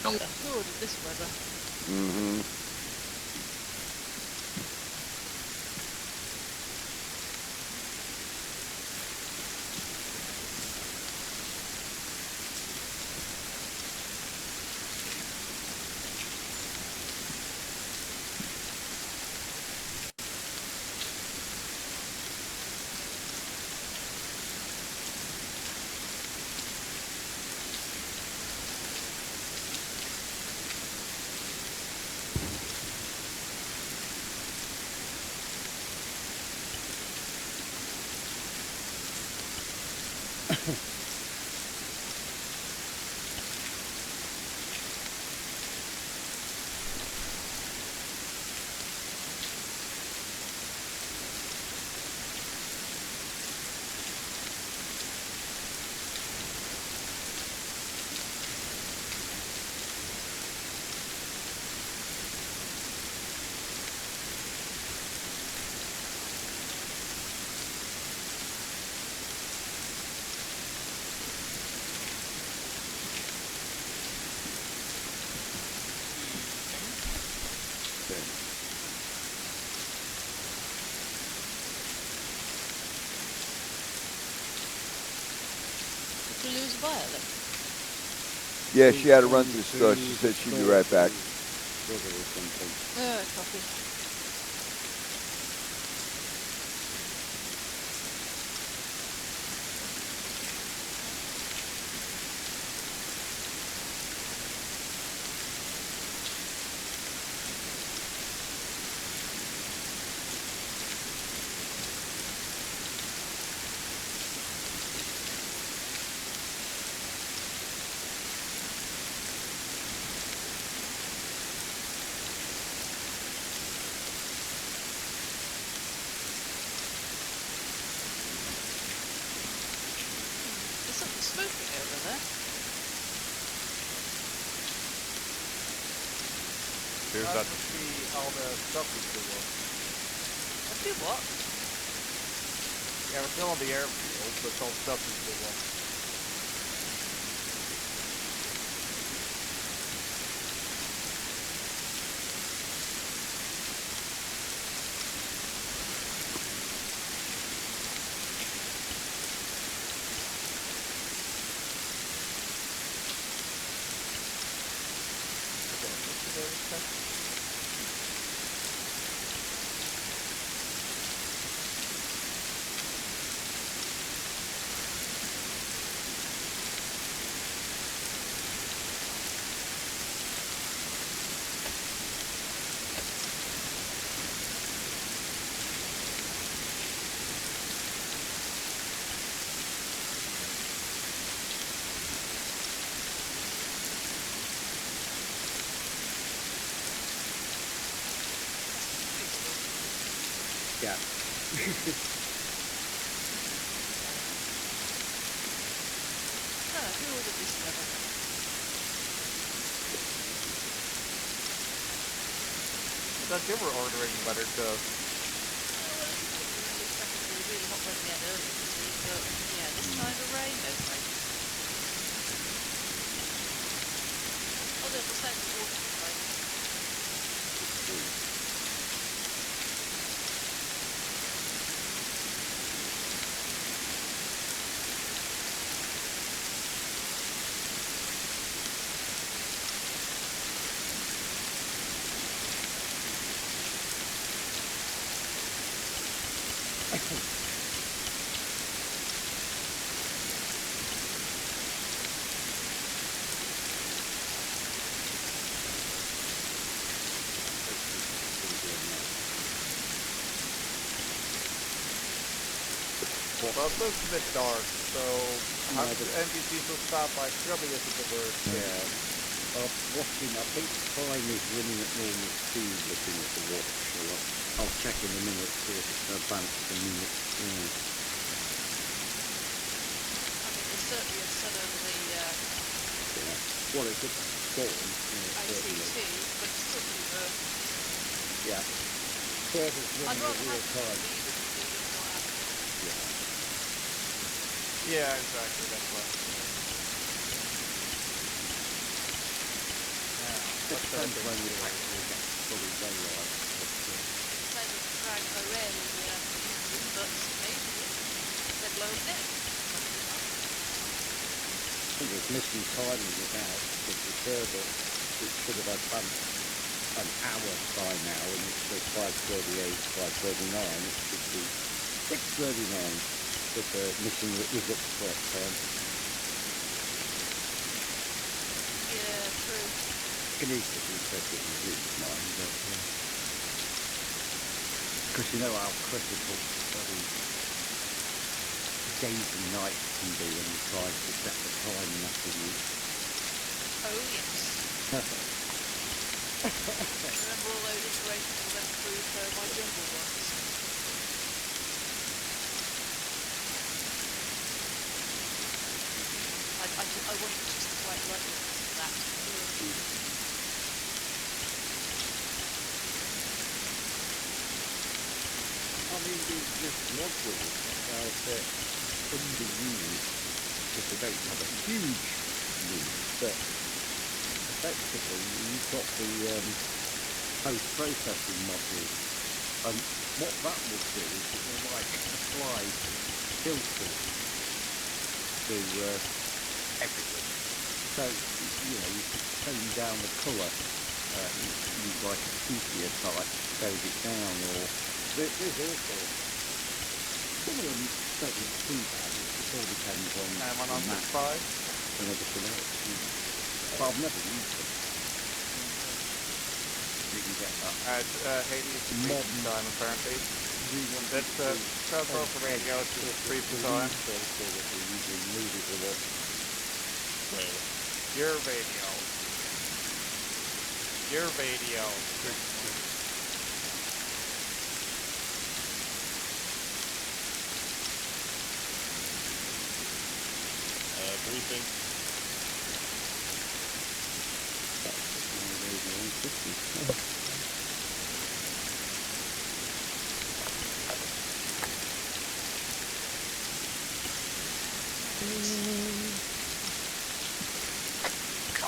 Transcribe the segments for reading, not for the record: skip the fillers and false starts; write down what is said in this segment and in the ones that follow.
Oh, good at this weather. Mm-hmm. Did you lose Violet? Yeah, she had to run to the store. She said she'd be right back. Copy. There's something smoking over there. Here's that. To see all the stuff we still on. I do what? Yeah, we're still on the airfield, but all the stuff we still on. Yeah. Who ordered this weather? I thought you were ordering letter to. Well, it's back in the really hot weather we had earlier this week, but yeah, this kind of rain, no thanks. Oh, they're the same as water rain. Well, it looks a bit dark, so how the NPCs will stop by scrubbing it with the word. Yeah. Watching, I think time is running at normal speed looking at the watch, so I'll check in a minute, see if it's advanced a minute. Yeah. I mean, there's certainly a sun over the Yeah. Well, it's a storm. ICT, but it's still too early. Yeah. Server's I'd running rather in real have time. them not have them. Yeah. Yeah, exactly, that's why. It depends when the factory gets fully daylight. Didn't say that drags I rarely use them, but occasionally they're blowing down. I think it's missing timing about because the server, it should have advanced an hour by now, and it says 5:38, 5:39. It should be 6:39 if missing it was at the correct time. Yeah, true. Can easily set it in his mind, but because you know how critical days and nights can be when you try to set the time massively. Oh, yes. Remember all those iterations we went through for my jungle ones? I wasn't just quite lucky for that. I mean, there's modules that underused because they don't have a huge need, but effectively you've got the post-processing module, and what that will do is it will like apply filters to everything. So, you know, you could tone down the colour, use like a sepia type, fade it down, or there's all sorts. Some of them don't look too bad, it all depends on Am I on the this map side? and everything else. But I've never used them. You can get that. Hades Modern time apparently. That's transfer for radio to the previous time. filter that we usually move it a lot. Well, Your radio. Your radio. Briefing.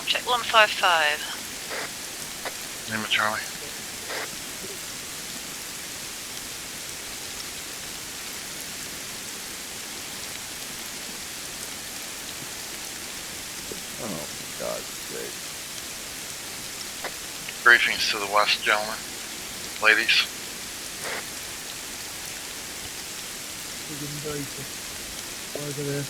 Check 155. Name it, Charlie. Oh, for God's sake. Briefings to the west, gentlemen. Ladies. Over there.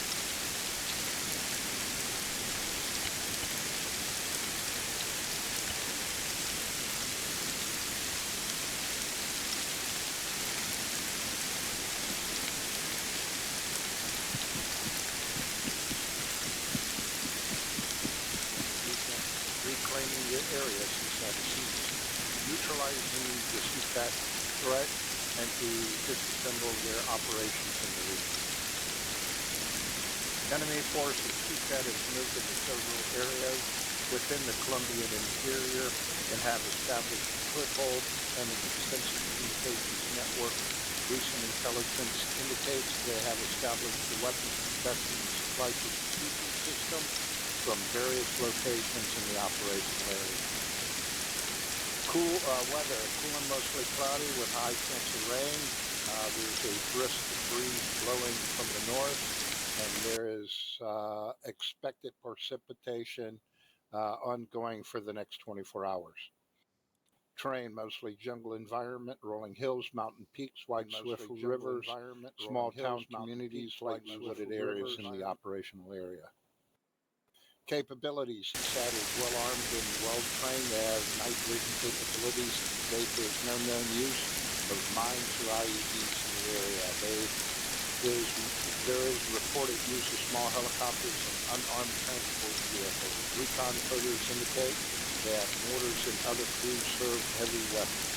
Reclaiming your areas instead of neutralizing the CSAT threat and to disassemble their operations in the region. Enemy forces CSAT has moved into several areas within the Colombian interior and have established a foothold and an extensive communications network. Recent intelligence indicates they have established the weapons production and supply distribution system from various locations in the operational area. Cool weather, cool and mostly cloudy with high chance of rain. There's a brisk breeze blowing from the north, and there is expected precipitation ongoing for the next 24 hours. Terrain, mostly jungle environment, rolling hills, mountain peaks, wide swift rivers, small town communities, lightly wooded areas in the operational area. Capabilities, CSAT is well armed and well trained. They have night vision capabilities. There's no known use of mines or IEDs in the area. There is reported use of small helicopters and unarmed transport vehicles. Recon photos indicate they have mortars and other crew-served heavy weapons.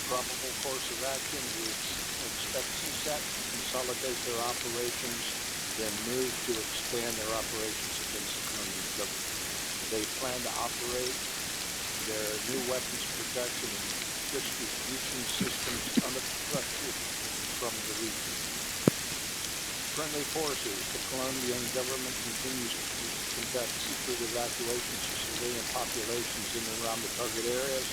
Probable course of action is expect CSAT to consolidate their operations, then move to expand their operations against the Colombian government. They plan to operate their new weapons production and distribution systems unobstructed from the region. Friendly forces, the Colombian government continues to conduct secret evacuations of civilian populations in and around the target areas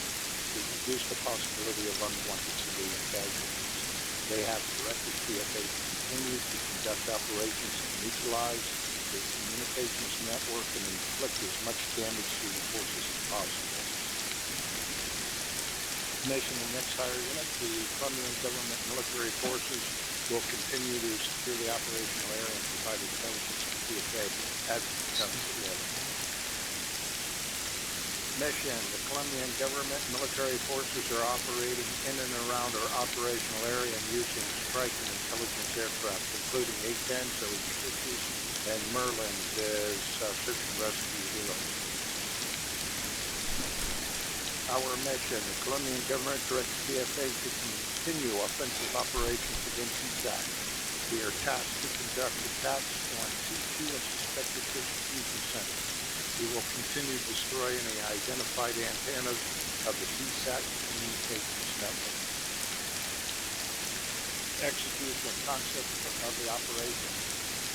to reduce the possibility of unwanted civilian casualties. They have directed CSAT to continue to conduct operations to neutralize the communications network and inflict as much damage to the forces as possible. Mission and next higher unit, the Colombian government military forces will continue to secure the operational area and provide intelligence to CSA as it becomes available. Mission, the Colombian government military forces are operating in and around our operational area and using strike and intelligence aircraft, including A-10s, OE-50s, and Merlins as search and rescue helos. Our mission, the Colombian government directs CSA to continue offensive operations against CSAT. We are tasked to conduct attacks on C2 and suspected distribution centers. We will continue destroying the identified antennas of the CSAT communications network. Execution concept of the operation.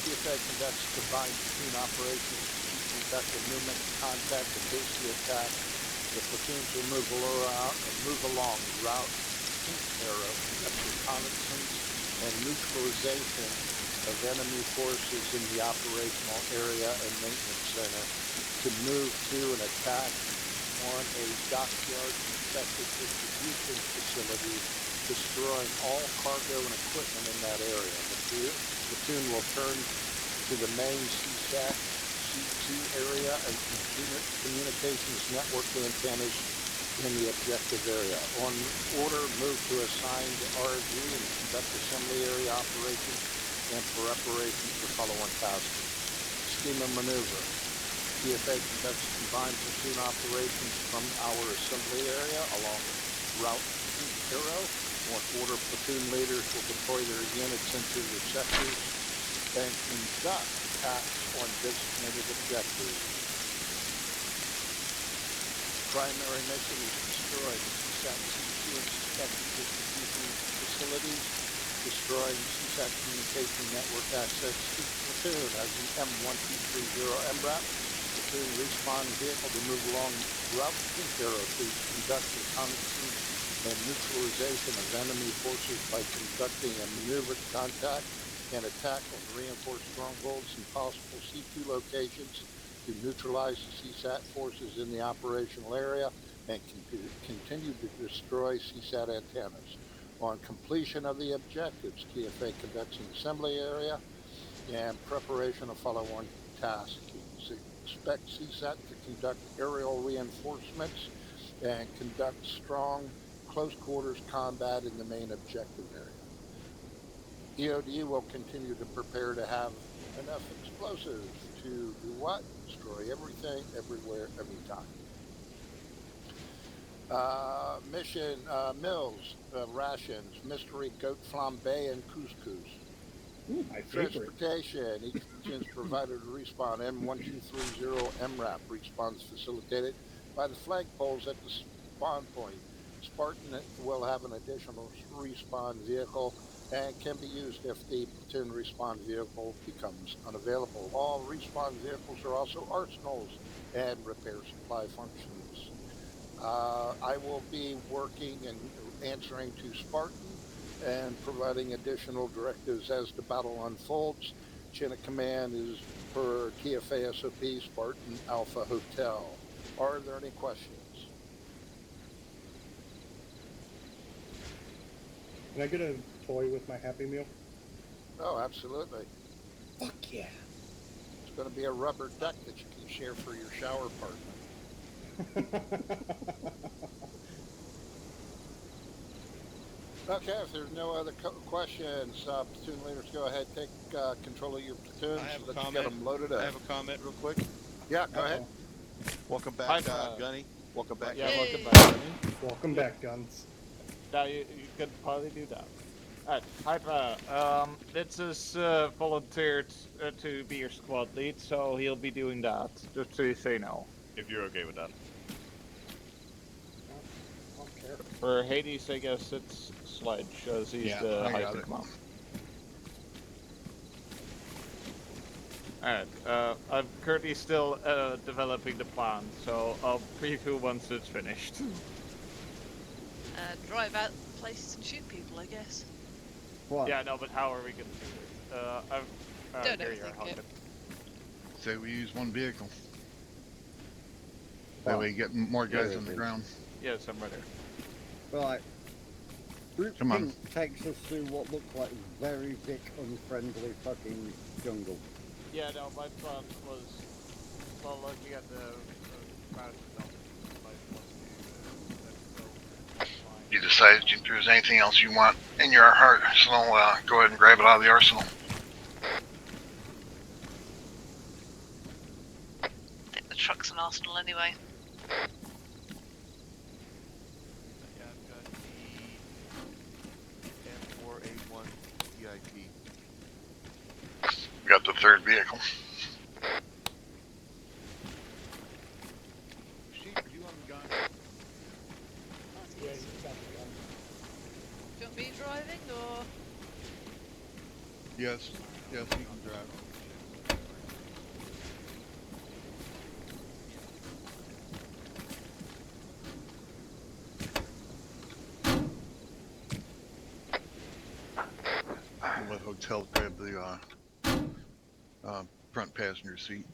CSA conducts combined platoon operations to conduct a movement, contact, and base attack. The platoons will move along route pink arrow, conduct reconnaissance and neutralization of enemy forces in the operational area and maintenance center to move to an attack on a dockyard suspected distribution facility, destroying all cargo and equipment in that area. The platoon will turn to the main CSAT C2 area and communications network antennas in the objective area. On order, move to assigned RG and conduct assembly area operations and preparations for follow-on tasks. Scheme of maneuver. CSA conducts combined platoon operations from our assembly area along route arrow. On order, platoon leaders will deploy their units into the sectors and conduct attacks on designated objectives. Primary mission is to destroy the CSAT C2 and suspected distribution facilities, destroying CSAT communication network access to the platoon as an M1230 MRAP. Platoon respawn vehicle to move along route pink arrow to conduct reconnaissance and neutralization of enemy forces by conducting a maneuvered contact and attack on reinforced strongholds and possible C2 locations to neutralize the CSAT forces in the operational area and continue to destroy CSAT antennas. On completion of the objectives, TFA conducts an assembly area and preparation of follow-on taskings. Expect CSAT to conduct aerial reinforcements and conduct strong close quarters combat in the main objective area. EOD will continue to prepare to have enough explosives to do what? Destroy everything, everywhere, anytime. Mission meals, rations, mystery goat flambe, and couscous. My favorite. Transportation, each platoon is provided to respawn M1230 MRAP. Respawns facilitated by the flagpoles at the spawn point. Spartan will have an additional respawn vehicle and can be used if the platoon respawn vehicle becomes unavailable. All respawn vehicles are also arsenals and repair supply functions. I will be working and answering to Spartan and providing additional directives as the battle unfolds. Chain of command is per TFA SOP Spartan Alpha Hotel. Are there any questions? Can I get a toy with my Happy Meal? Oh, absolutely. Fuck yeah. It's going to be a rubber duck that you can share for your shower partner. Okay, if there's no other questions, platoon leaders, go ahead, take control of your platoons. I have a Let's comment. get them loaded up. I have a comment real quick. Yeah, go ahead. Welcome back, Hi, Gunny. Welcome back. Yeah, Yay. welcome back, Gunny. Welcome back, Guns. Yeah, you could probably do that. Alright, Hyper, this is volunteered to be your squad lead, so he'll be doing that, just so you say no. If you're okay with that. I don't care. For Hades, I guess it's Sledge, as he's Yeah, the I got highest in it. command. Alright, I'm currently still developing the plan, so I'll preview once it's finished. Drive out places and shoot people, I guess. What? Yeah, no, but how are we gonna do it? Don't here you are, overthink it. Hawken. Say we use one vehicle. That way you get more guys on the ground. Yes, I'm ready. Right. Route Come on. Pink takes us through what looks like very thick, unfriendly fucking jungle. Yeah, no, my plan was, while looking at the route itself, You decided if there's anything else you want in your heart, so go ahead and grab it out of the arsenal. I think the truck's an arsenal anyway. Yeah, I've got the M4A1 TIP. We got the third vehicle. Sheep, are you on the gun? Yeah, he's got the gun. Do you want me driving or? Yes. Yes, you can drive. I'll let Hotel grab the front passenger seat.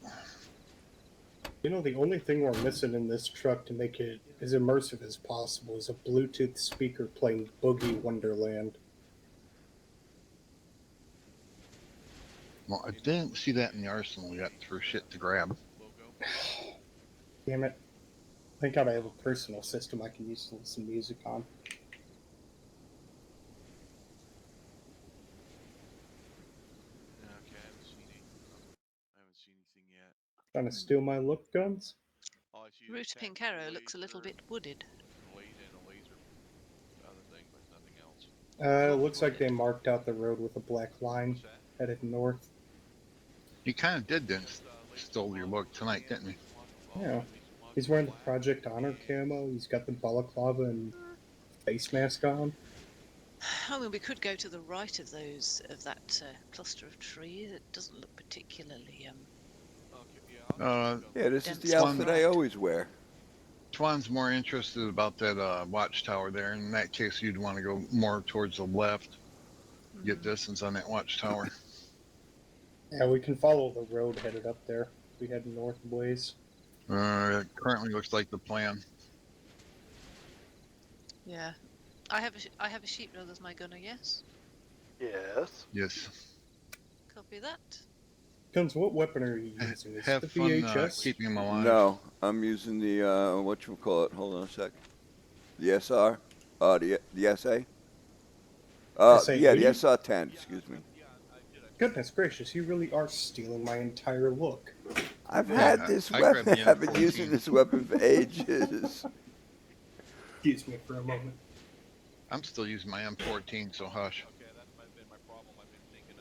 You know, the only thing we're missing in this truck to make it as immersive as possible is a Bluetooth speaker playing Boogie Wonderland. Well, I didn't see that in the arsenal yet for shit to grab. Damn it. Thank God I have a personal system I can use to listen to music on. Okay, I haven't seen anything yet. Trying to steal my look, guns? All I see is Route a Pink tactical Arrow looks a little laser bit wooded. and a laser other thing, but nothing else. Looks like they marked out the road with a black line What's that? headed north. He kind of did then stole your look tonight, didn't he? Yeah. He's wearing the Project Honor camo, he's got the balaclava and face mask on. I mean, we could go to the right of that cluster of trees. It doesn't look particularly Yeah, this is dense the and outfit I bright. always wear. Twan's more interested about that watchtower there. In that case, you'd want to go more towards the left. Get distance on that watchtower. Yeah, we can follow the road headed up there. We head north ways. It currently looks like the plan. Yeah, I have a sheepdog as my gunner. Yes, Yes. Yes. copy that. Guns, what weapon are you using? Is it Have the fun VHS? keeping him alive. No, I'm using the whatchamacallit. Hold on a sec. The SR? The SA? Yeah, the SA-80? SR-10, excuse me. Goodness gracious, you really are stealing my entire look. I've had this I grabbed weapon. the I've been M14. using this weapon for ages. Excuse me for a moment. I'm still using my M14, so hush. Okay, that might have been my problem. I've been thinking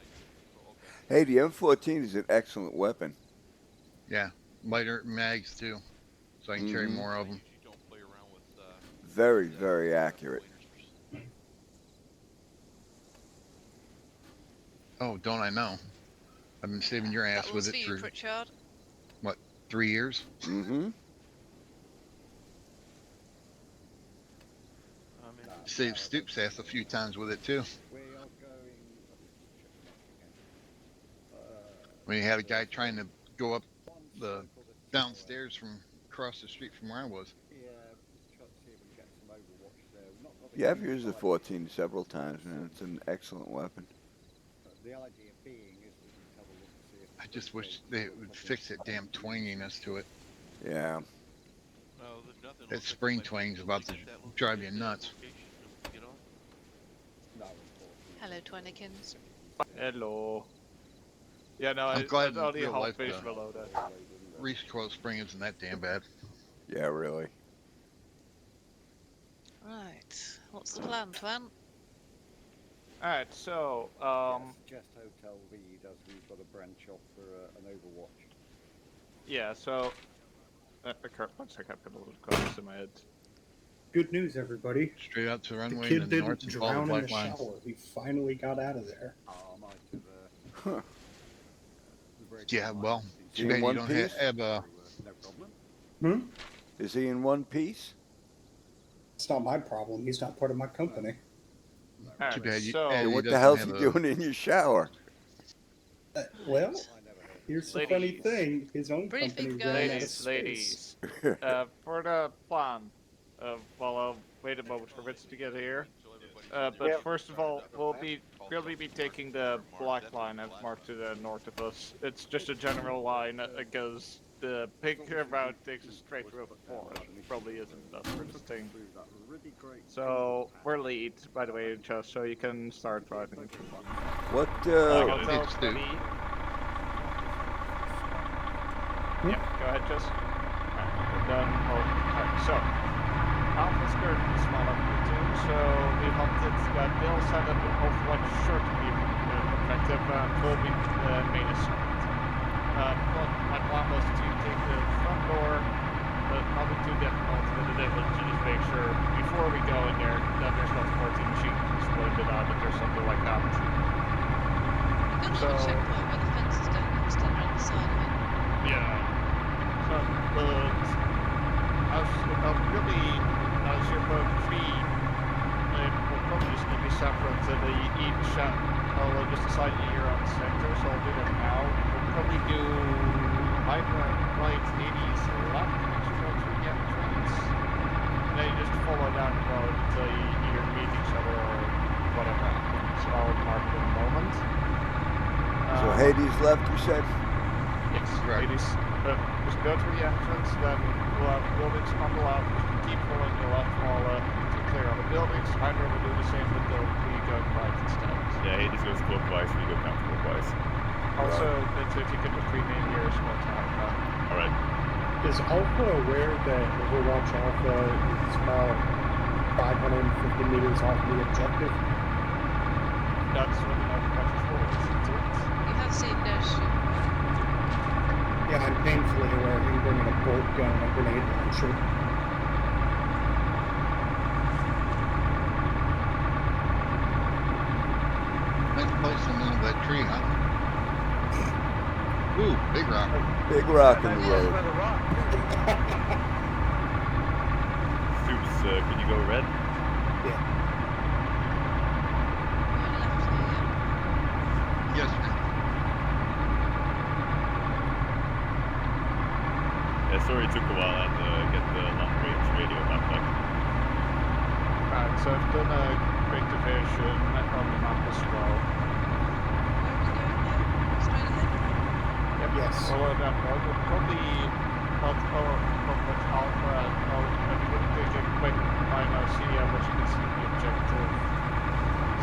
okay. Hey, the M14 is an excellent weapon. Yeah, lighter mags too, so I can carry more of them. Usually don't play around with Very, very accurate. Oh, don't I know? I've been saving your ass That with was it for you, for, Pritchard. what, 3 years? Mm-hmm. Saved Stoop's ass a few times with it too. We are going. When you had a guy trying to go up the downstairs from across the street from where I was. Yeah, try to see if we can get some Overwatch there. We've not got the Yeah, I've green used the light. 14 several times, and it's an excellent weapon. The idea being is that we can have a look to see if I just wish they would fix that damn twanginess to it. Yeah. That spring twang's about to drive you nuts. No, Hello, Twinnikins. Hello. Yeah, no, I'm glad it's only in real half life fish the below that. Reese Coil Spring isn't that damn bad. Yeah, really. Right, what's the plan, Twan? Alright, so, suggest Hotel Lead as we've got a branch off for an Overwatch. yeah, so, one second, I've got a little comments in my head. Good news, everybody. Straight out to the The runway kid and then north didn't and follow the drown in the black line. shower. He finally got out of there. Oh, I might have. Huh. The Yeah, well, Is he too in bad you one don't piece? have No problem. Is he in one piece? It's not my problem. He's not part of my company. Alright, too bad so Then Eddie what the doesn't hell's have he a. doing in your shower? Well, here's the funny Ladies. thing. His own Briefing, company ran out of guys. space. for the plan, well, I'll wait a moment for Rich to get here. But Yeah. first of all, we'll be taking the black line I've marked to the north of us. It's just a general line that goes. The picture route takes us straight through a forest. Probably isn't that interesting. So we're lead, by the way, just so you can start driving if you want. What? Hotel It's Stu. ready. Yeah, go ahead, Jess. And then, so, Alpha's currently smaller platoon, so we've opted that they'll set up an Overwatch short to be effective and will be the main assault. But my plan was to take the front door, but not be too difficult with the difference to just make sure before we go in there that there's not 14 machines exploded out, that there's something like that. We've got another checkpoint where the fence is going to extend around the side of it. Yeah. So, but as you're both free, we'll probably just need to separate so that each I'll just decide you're on center, so I'll do that now. We'll probably do either right 80s left as you go through the entrance. And then you just follow down the road until you either meet each other or whatever happens. I'll mark it in a moment. So Hades left, you said? Yes, Right. ladies. Just go through the entrance, then we'll have buildings crumble out. Just keep following the left wall to clear all the buildings. Hydra will do the same, but we go right instead. Yeah, Hades goes clockwise, we go counterclockwise. Also, that's if you could just rename your squad to Hydra. Alright. Is Alpha aware that Overwatch Alpha is about 550 meters off the objective? That's what the Overwatch is for, isn't it? You have seen no shoot. Yeah, I'm painfully aware of him bringing a bolt gun and a grenade launcher. Nice place in the middle of that tree, huh? Ooh, big rock. Big rock in the road. Soups, can you go red? Yes, ma'am. Yeah, sorry it took a while to get the long range radio back. Alright, so I've done a quick division on the map as well. Where are we going now? Straight ahead? Yep. Yes. Follow that road. We'll probably not Overwatch Alpha. I would take a quick minor see but you can see the objective.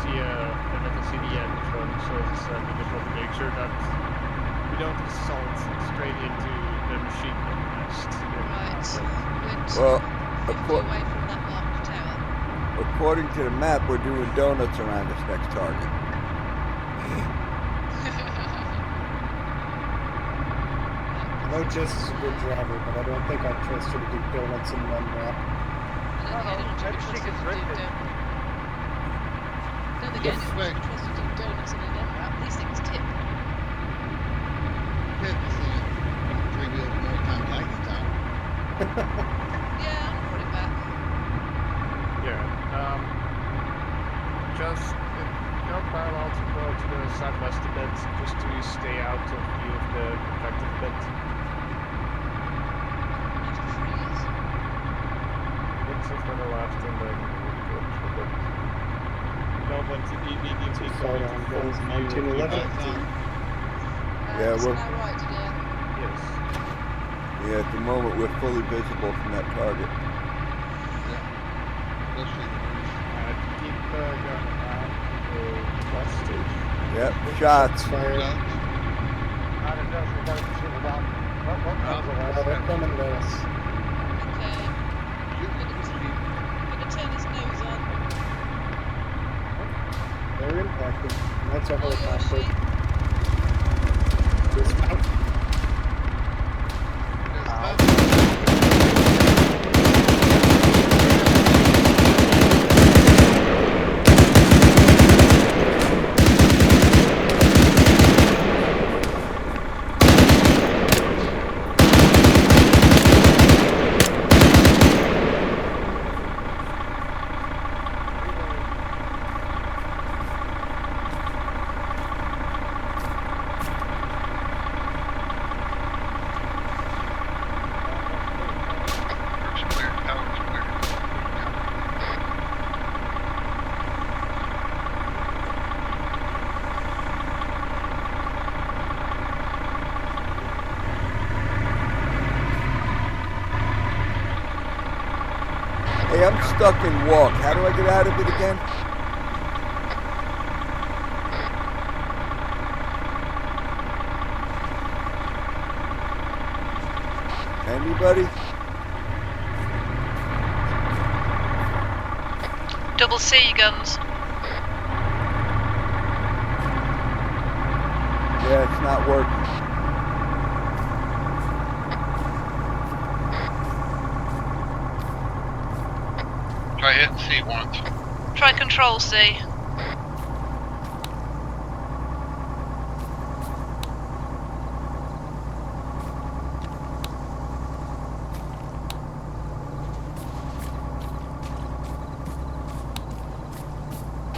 See and I can see the entrance. So we just want to make sure that we don't assault straight into the machine gun nest. Right. Well, We're 50 away from that marked tower. According to the map, we're doing donuts around this next target. I know Jess is a good driver, but I don't think I'd trust her to do donuts in one wrap. I don't think maybe she anyone gets trust drifted. us to do I don't think Yes, anyone right. should trust us to do donuts in an MRAP. These things tip. Yeah, this is 3 wheels more time than I can count. Yeah, I'll put it back. Yeah. Just go parallel to go to the southwest a bit, just to stay out of view of the protective bit. Nice to freeze. Look to the left and then we'll go to the bit. Don't want to immediately go Sorry, into I'm full going view. 1911. Yeah, it's we're- now right, dear. Yes. Yeah, at the moment, we're fully visible from that target. Yeah. Especially Keep going around the west stage. Yep, shots. Fire. the Not a dust, we gotta shoot it down. Oh, they're coming at us. Okay. Gonna turn his nose on. They're impacted. And that's a Oh, helicopter. Yoshi. Dismount. stuck in walk. How do I get out of it again? Anybody? Double C guns. Yeah, it's not working. Try hitting C once. Try Control C.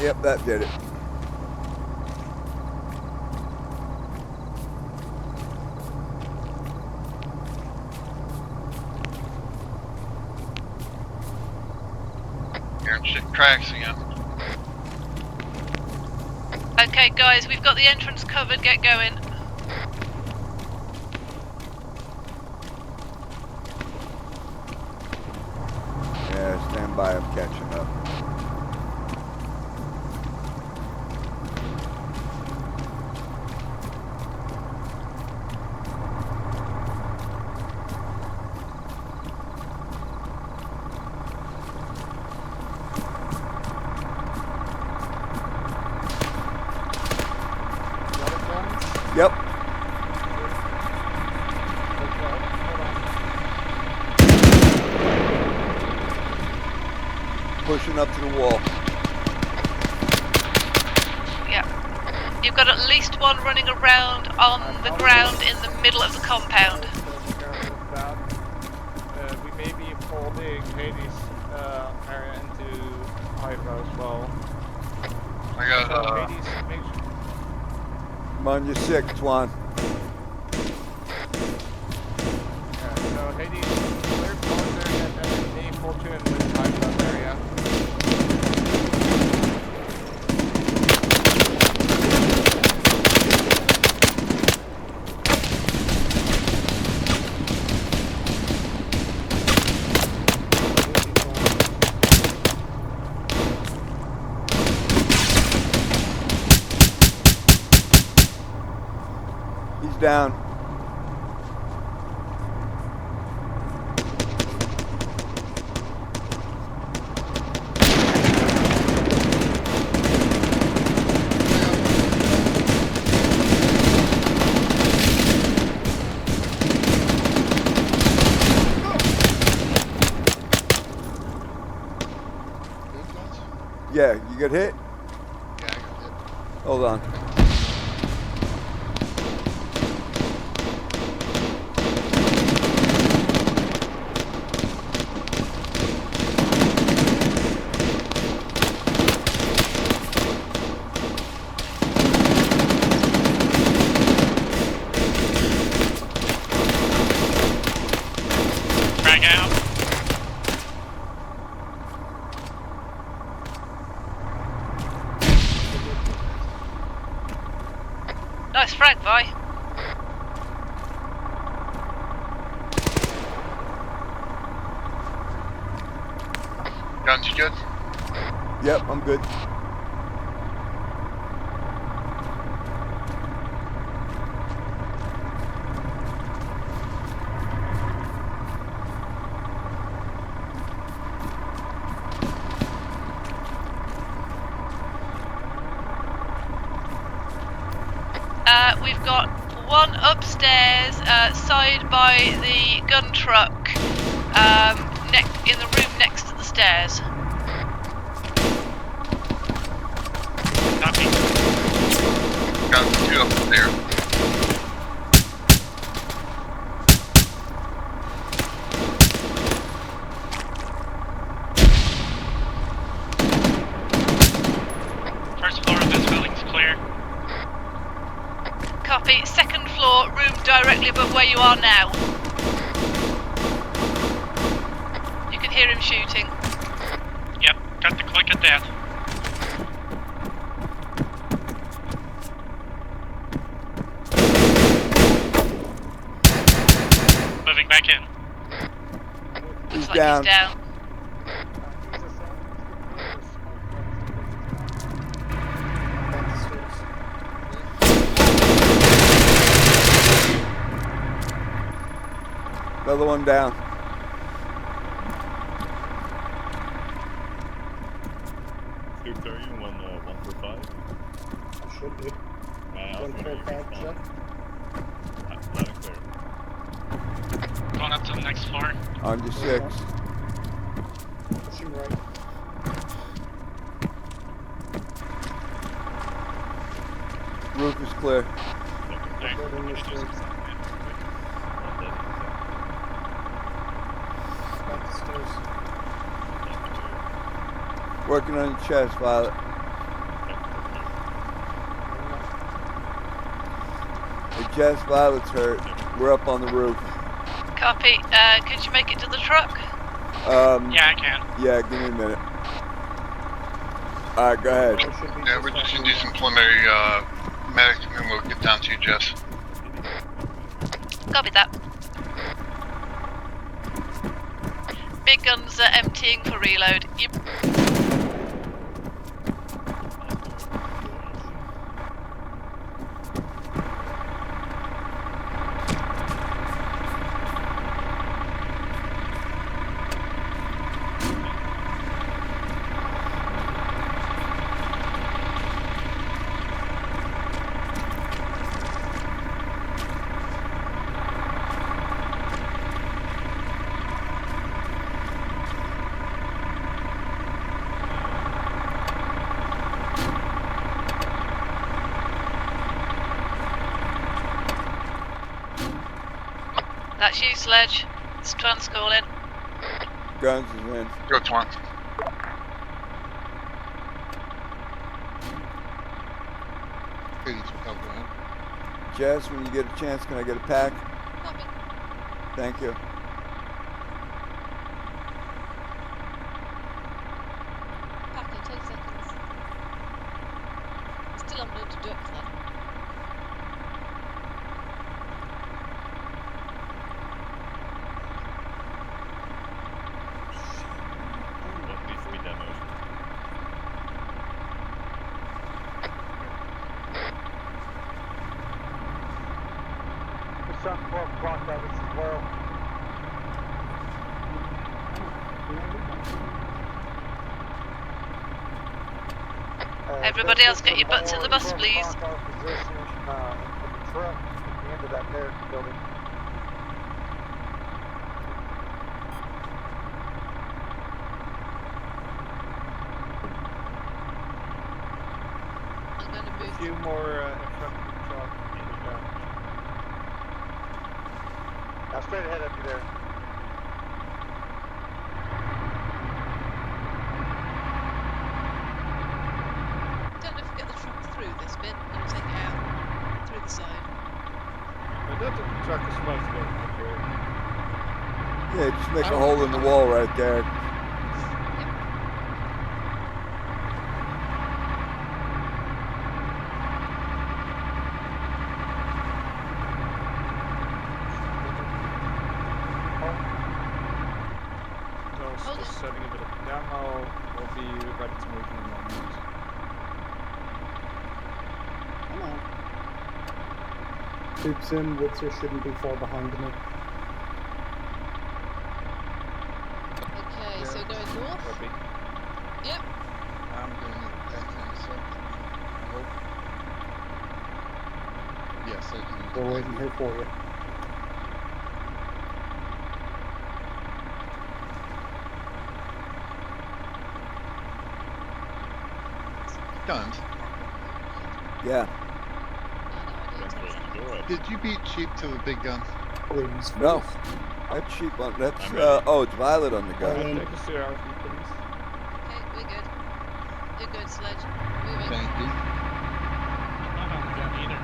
Yep, that did it. Hearing shit cracks again. Okay, guys, we've got the entrance covered. Get going. Yeah, stand by. I'm catching up. Yep. Pushing up to the wall. Yeah. You've got at least one running around on the ground in the middle of the compound. We may be folding Hades area into Hydra as well. I got So Hades, make sure. I'm on your 6, Juan. Yeah, so Hades, clear closer and then may pull to in with Hydra area. He's down. Yeah, you get hit? Yeah, I got hit. Hold on. Frag out. Nice frag, Vi. Guns, you good? Yep, I'm good. We've got one upstairs, side by the gun truck, in the room next to the stairs. Copy. Got 2 up there. First floor of this building's clear. Copy. Second floor, room directly above where you are now. You can hear him shooting. Yep, got the click of death. Moving back in. He's Looks like down. he's down. He's Another one down. Scoops, are you on 145? Should be. May I ask where you 145, respawn? check. Loud and clear. Going up to the next floor. On your 6. Pushing right. Roof is clear. Good in this room. Back the stairs. Working on your chest, Violet. The chest, Violet's hurt. We're up on the roof. Copy. Could you make it to the truck? Yeah, I can. Yeah, give me a minute. Alright, go ahead. There should be Yeah, just we're just that gonna do one some left. preliminary medic, and then we'll get down to you, Jess. Copy that. Big guns are emptying for reload. Yep. That's you, Sledge. It's Twans calling. Guns is in. Go, Twan. Jess, when you get a chance, can I get a pack? Copy. Thank you. Back in 10 seconds. I'm still on load to ducks then. What needs to be demoed? There's some 12 o'clock by this as well. Everybody else get your butts in the bus, please. Our position in the truck at the end of that barracks building. I'm going to A move. few more infantry truck in the down. Now straight ahead up you there. Don't know if we get the truck through this bit. I'm going to take it out through the side. I don't think the truck is supposed to go up here. Yeah, just make a hole in the wall right there. Hold Just it. setting a bit of demo. We'll be ready to move in a moment. Come on. Troops in, Witzer shouldn't be far behind me. Okay, so going north. Copy. Yep. I'm gonna need a pack in a second. I hope. Yes, I can. We're waiting here for you. Guns. Yeah. Depends where you go up. Did you beat Cheap to the big gun? Please. No. That's cheap on. That's I'm ready. oh, it's Violet on the gun. Take a CRV, please. Okay, we're good. You're good, Sledge. Moving. Thank you. I'm not on the gun either.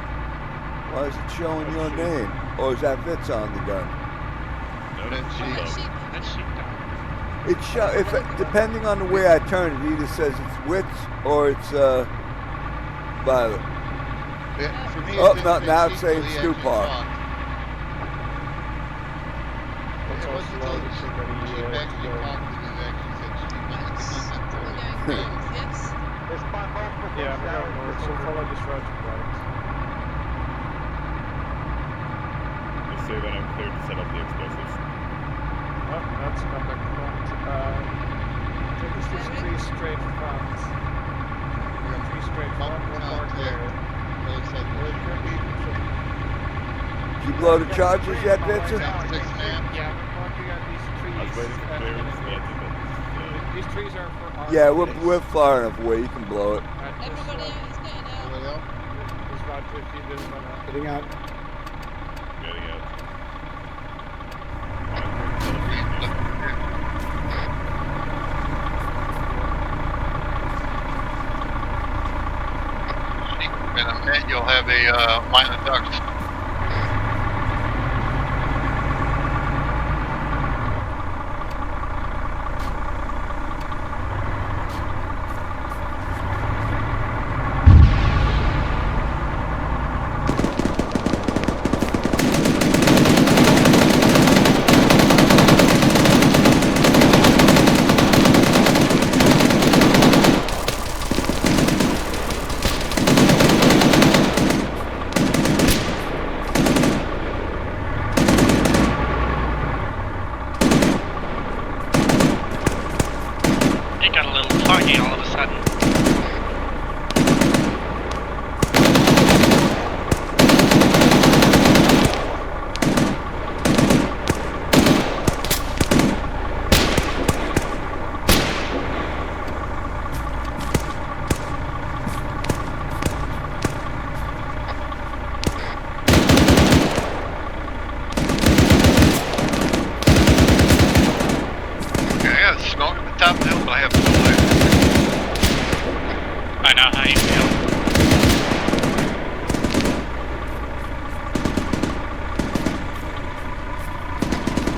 Why is it showing your name? Or is that Vitz on the gun? No, That's Oh, cheap. that's sheep. That's sheepdog. It show if depending on the way I turn it, either says it's Witz or it's Violet. Yeah, for me, Oh, it no, didn't now say it's cheap saying till he Stu actually Park. talked. Let's It all wasn't slow until this Cheap ready actually to talked go. that it actually said cheap on the gun. We're going north, yes? There's five multiple yeah, we're going north, so follow this road to the right. Just say when I'm clear to set up the explosives. Oh, that's contact point. Take us to three straight front. We got three straight front, one mark there. There could be some... Did you blow the charges yet, Vincent? Yeah, we're marking out these trees. I was waiting for clearance to enter, but these trees are for our... Yeah, we're far enough away. You can blow it. Everybody out, he's getting out. This Roger, if you didn't want to... Getting out. getting out. In a minute, you'll have a line of ducks. It got a little foggy all of a sudden. Okay, I got smoke at the top of the hill, but I have no light. I know how you feel.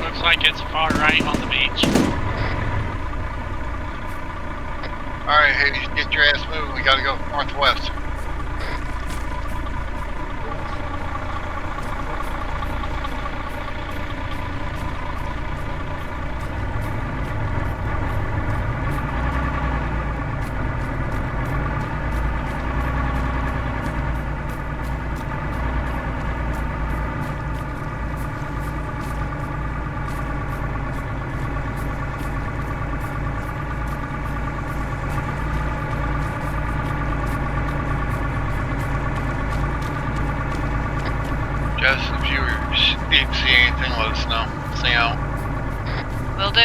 Looks like it's far right on the beach. Alright, Hades, get your ass moving. We gotta go northwest. Jess, if you see anything, let us know. Stay out. Will do.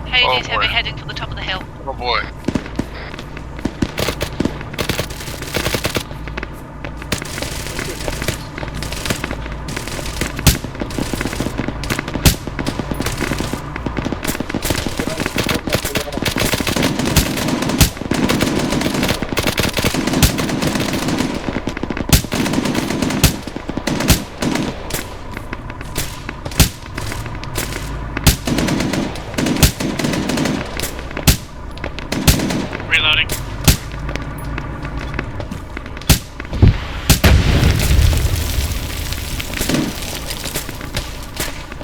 Hades, heavy heading for the top of the hill. Oh boy. Reloading.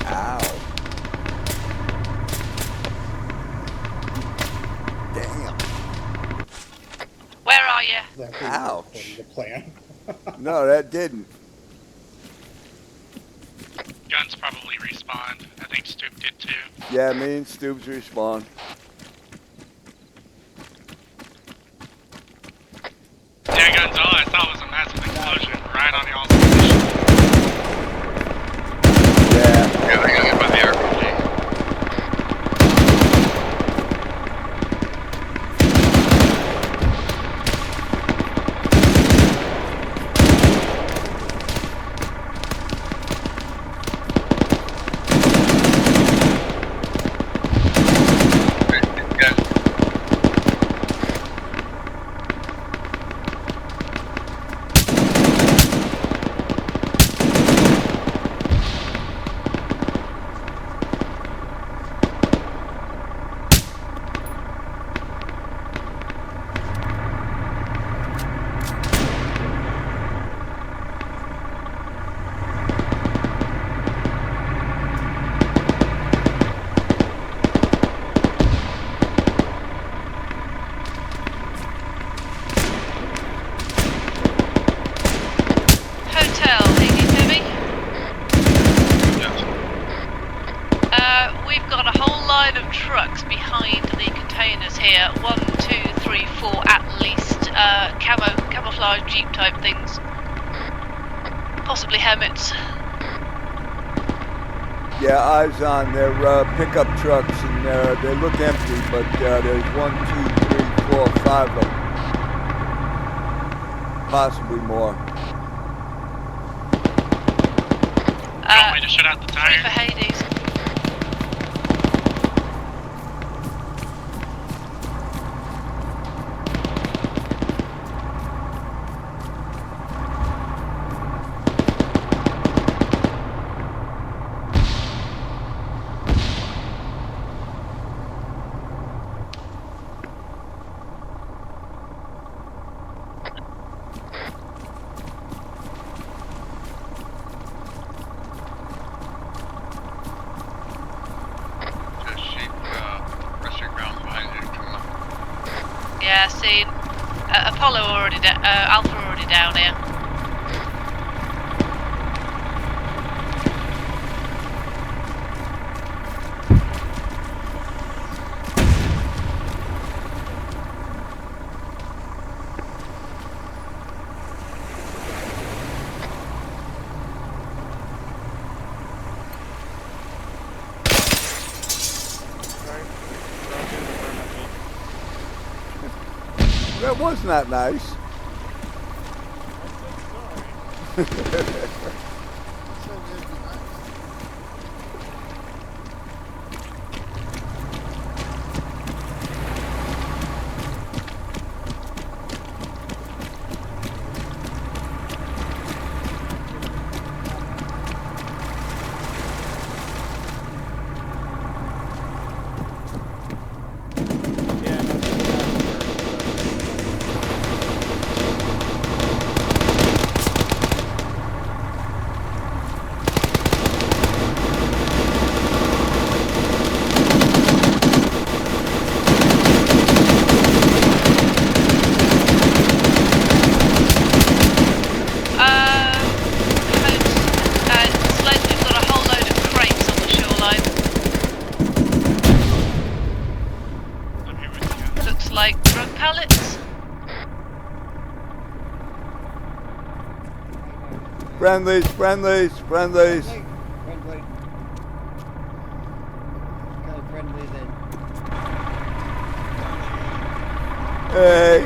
Ow. Damn. Where are you? That didn't Ouch. work according to plan. No, that didn't. Guns probably respawned. I think Stoop did too. Yeah, me and Stoops respawn. Yeah, guns, all I saw was a massive explosion right on y'all's position. Yeah. Yeah, they gotta get by the RPG. we've got a whole line of trucks behind the containers here. 1, 2, 3, 4 at least. Camouflage Jeep type things. Possibly Hemmets. Yeah, eyes on their pickup trucks, and they look empty, but there's 1, 2, 3, 4, 5 of them. Possibly more. You want me to shut out the 3 tire? for Hades. Just sheep, rest your ground behind you. Come on. Yeah, seen. Apollo already Alpha already down here. That was not nice. Sled, we've got a whole load of crates on the shoreline. I'm here with you. Looks like drug pallets. Friendlies, friendlies, friendlies. Friendly. Okay, friendly then. Hey.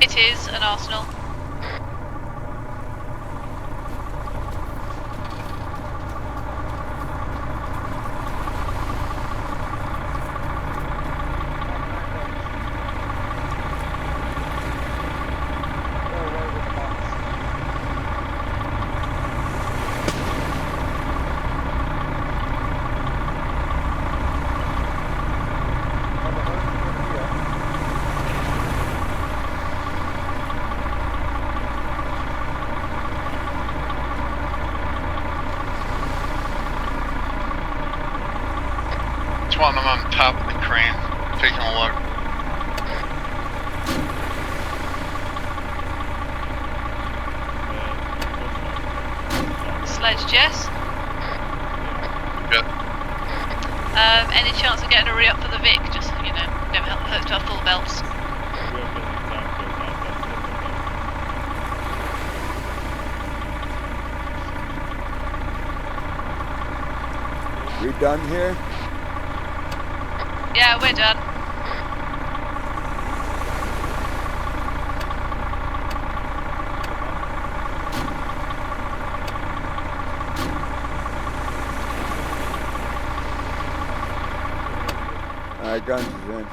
It is an arsenal. It's one of them on top of the crane, taking a look. Sledge, Jess? Good. Any chance of getting a re-up for the Vic? Just, you know, never hurts to have full belts. We done here? Yeah, we're done. guns is in.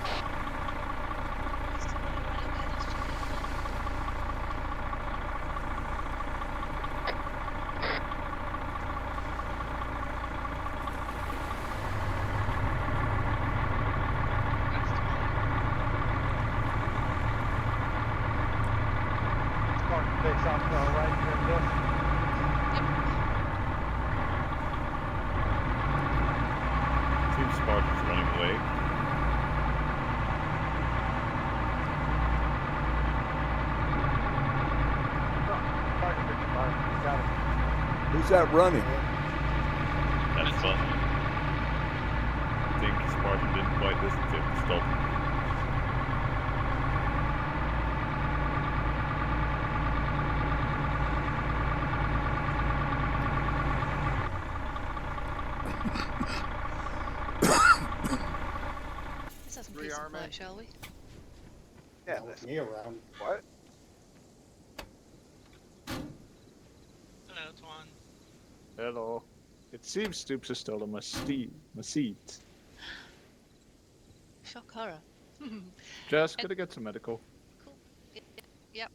Spartan takes off to our right here, Bill. Seems Spartan's running away. Target picture fire. Got it. Who's that running? That's fun. I think Spartan didn't quite listen to him to stop. Let's have some peace and quiet, shall we? Yeah, Not with me around. what? Hello, Twan. Hello. It seems Stoops is still on my seat. Shock horror. Just gonna get some medical. Cool. Yep.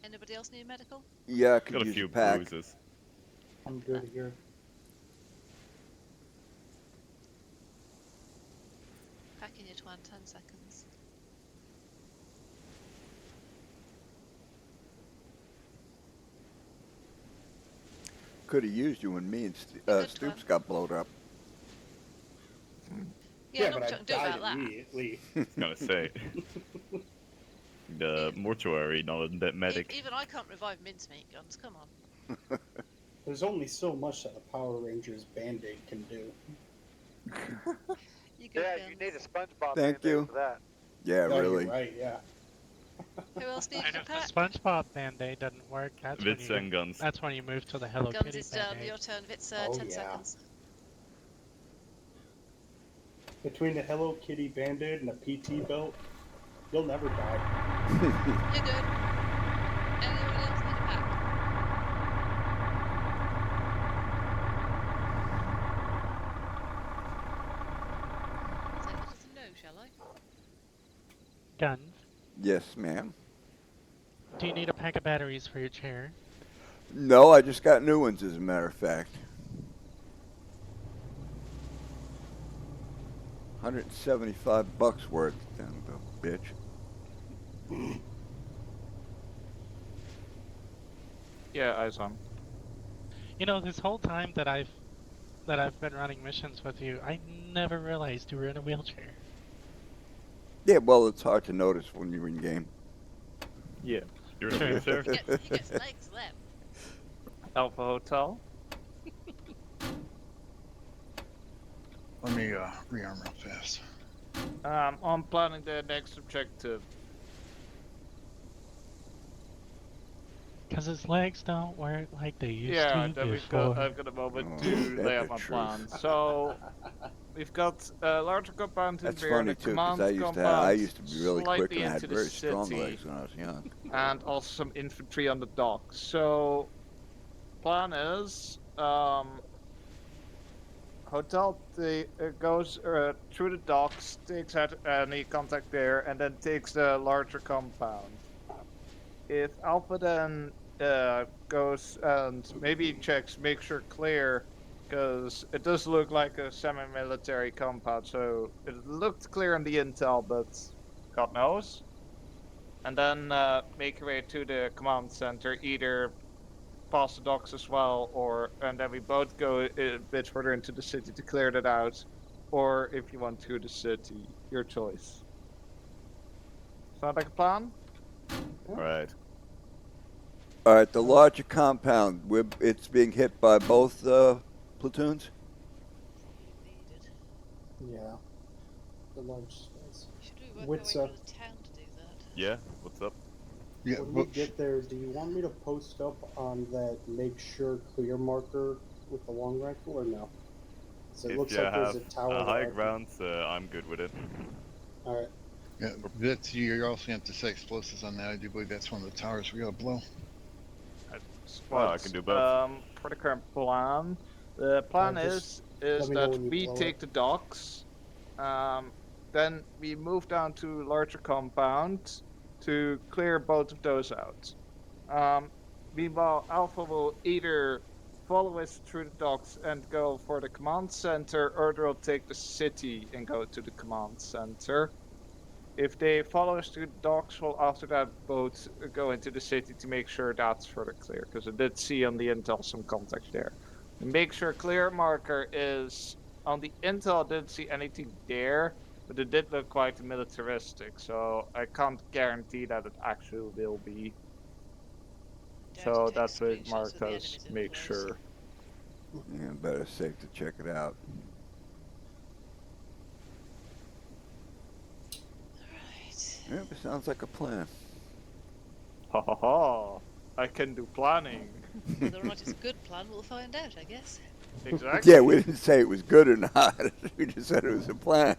Anybody else need medical? Yeah, I could Got a use few a pack. bruises. I'm good here. Packing your Twan, 10 seconds. Could have used you when me and Good Stoops one. got blowed up. Yeah, but not I much I can do died about that. immediately. I was gonna say. The mortuary, not a medic. Even I can't revive mincemeat guns, come on. There's only so much that a Power Rangers Band-Aid can do. You good Yeah, guns. you need a SpongeBob Thank Band-Aid you. for that. Yeah, No, really. You're right, yeah. Who else needs And a if the pack? SpongeBob Band-Aid doesn't work, that's when Vitz and guns. that's when you move to the Hello Guns Kitty is done. Band-Aid. Your turn, Vitz. Oh, 10 yeah. seconds. Between the Hello Kitty Band-Aid and a PT belt, you'll never die. You're good. Anybody else need a pack? I'll take it as a no, shall I? Guns. Yes, ma'am. Do you need a pack of batteries for your chair? No, I just got new ones, as a matter of fact. 175 bucks worth, son of a bitch. Yeah, eyes on. You know, this whole time that I've been running missions with you, I never realized you were in a wheelchair. Yeah, well, it's hard to notice when you're in game. Yeah. You're in a wheelchair? He gets legs then. Alpha Hotel. Let me rearm real fast. I'm planning the next objective. Because his legs don't work like they used Yeah, to then before. I've got a moment Oh, to lay out epic my truth. plan. So, we've got a larger compound in That's there, funny the too, command because compound, I used to be really quick slightly and I had into the very strong city, legs when I was young. and also some infantry on the docks. So, plan is, hotel goes through the docks, takes out any contact there, and then takes the larger compound. If Alpha then goes and maybe checks, make sure clear, because it does look like a semi-military compound, so it looked clear on the intel, but God knows. And then make your way to the command center, either past the docks as well, and then we both go a bit further into the city to clear that out, or if you want through the city, your choice. Sound like a plan? Right. All right, the larger compound, it's being hit by both platoons? Yeah. The large space. Should we work What's our way up? through the town to do that? Yeah, what's up? Yeah, When we get there, do you want me to post up on that make sure clear marker with the long rifle or no? So it If looks you like there's have a tower high there. ground, I'm good with it. Alright. yeah, Vitz, you're also going to have to set explosives on that. I do believe that's one of the towers we got to blow. I can do both. For the current plan, the plan Just is is me know that when you we blow take it. the docks, then we move down to larger compound to clear both of those out. Meanwhile, Alpha will either follow us through the docks and go for the command center, or they'll take the city and go to the command center. If they follow us to the docks, we'll after that both go into the city to make sure that's further clear, because I did see on the intel some contact there. The make sure clear marker is on the intel. I didn't see anything there, but it did look quite militaristic, so I can't guarantee that it actually will be. So that's what it marked as make sure. Yeah, better safe to check it out. Alright. Yep, it sounds like a plan. Ha ha ha! I can do planning. Whether or not it's a good plan, we'll find out, I guess. Exactly. Yeah, we didn't say it was good or not. We just said it was a plan.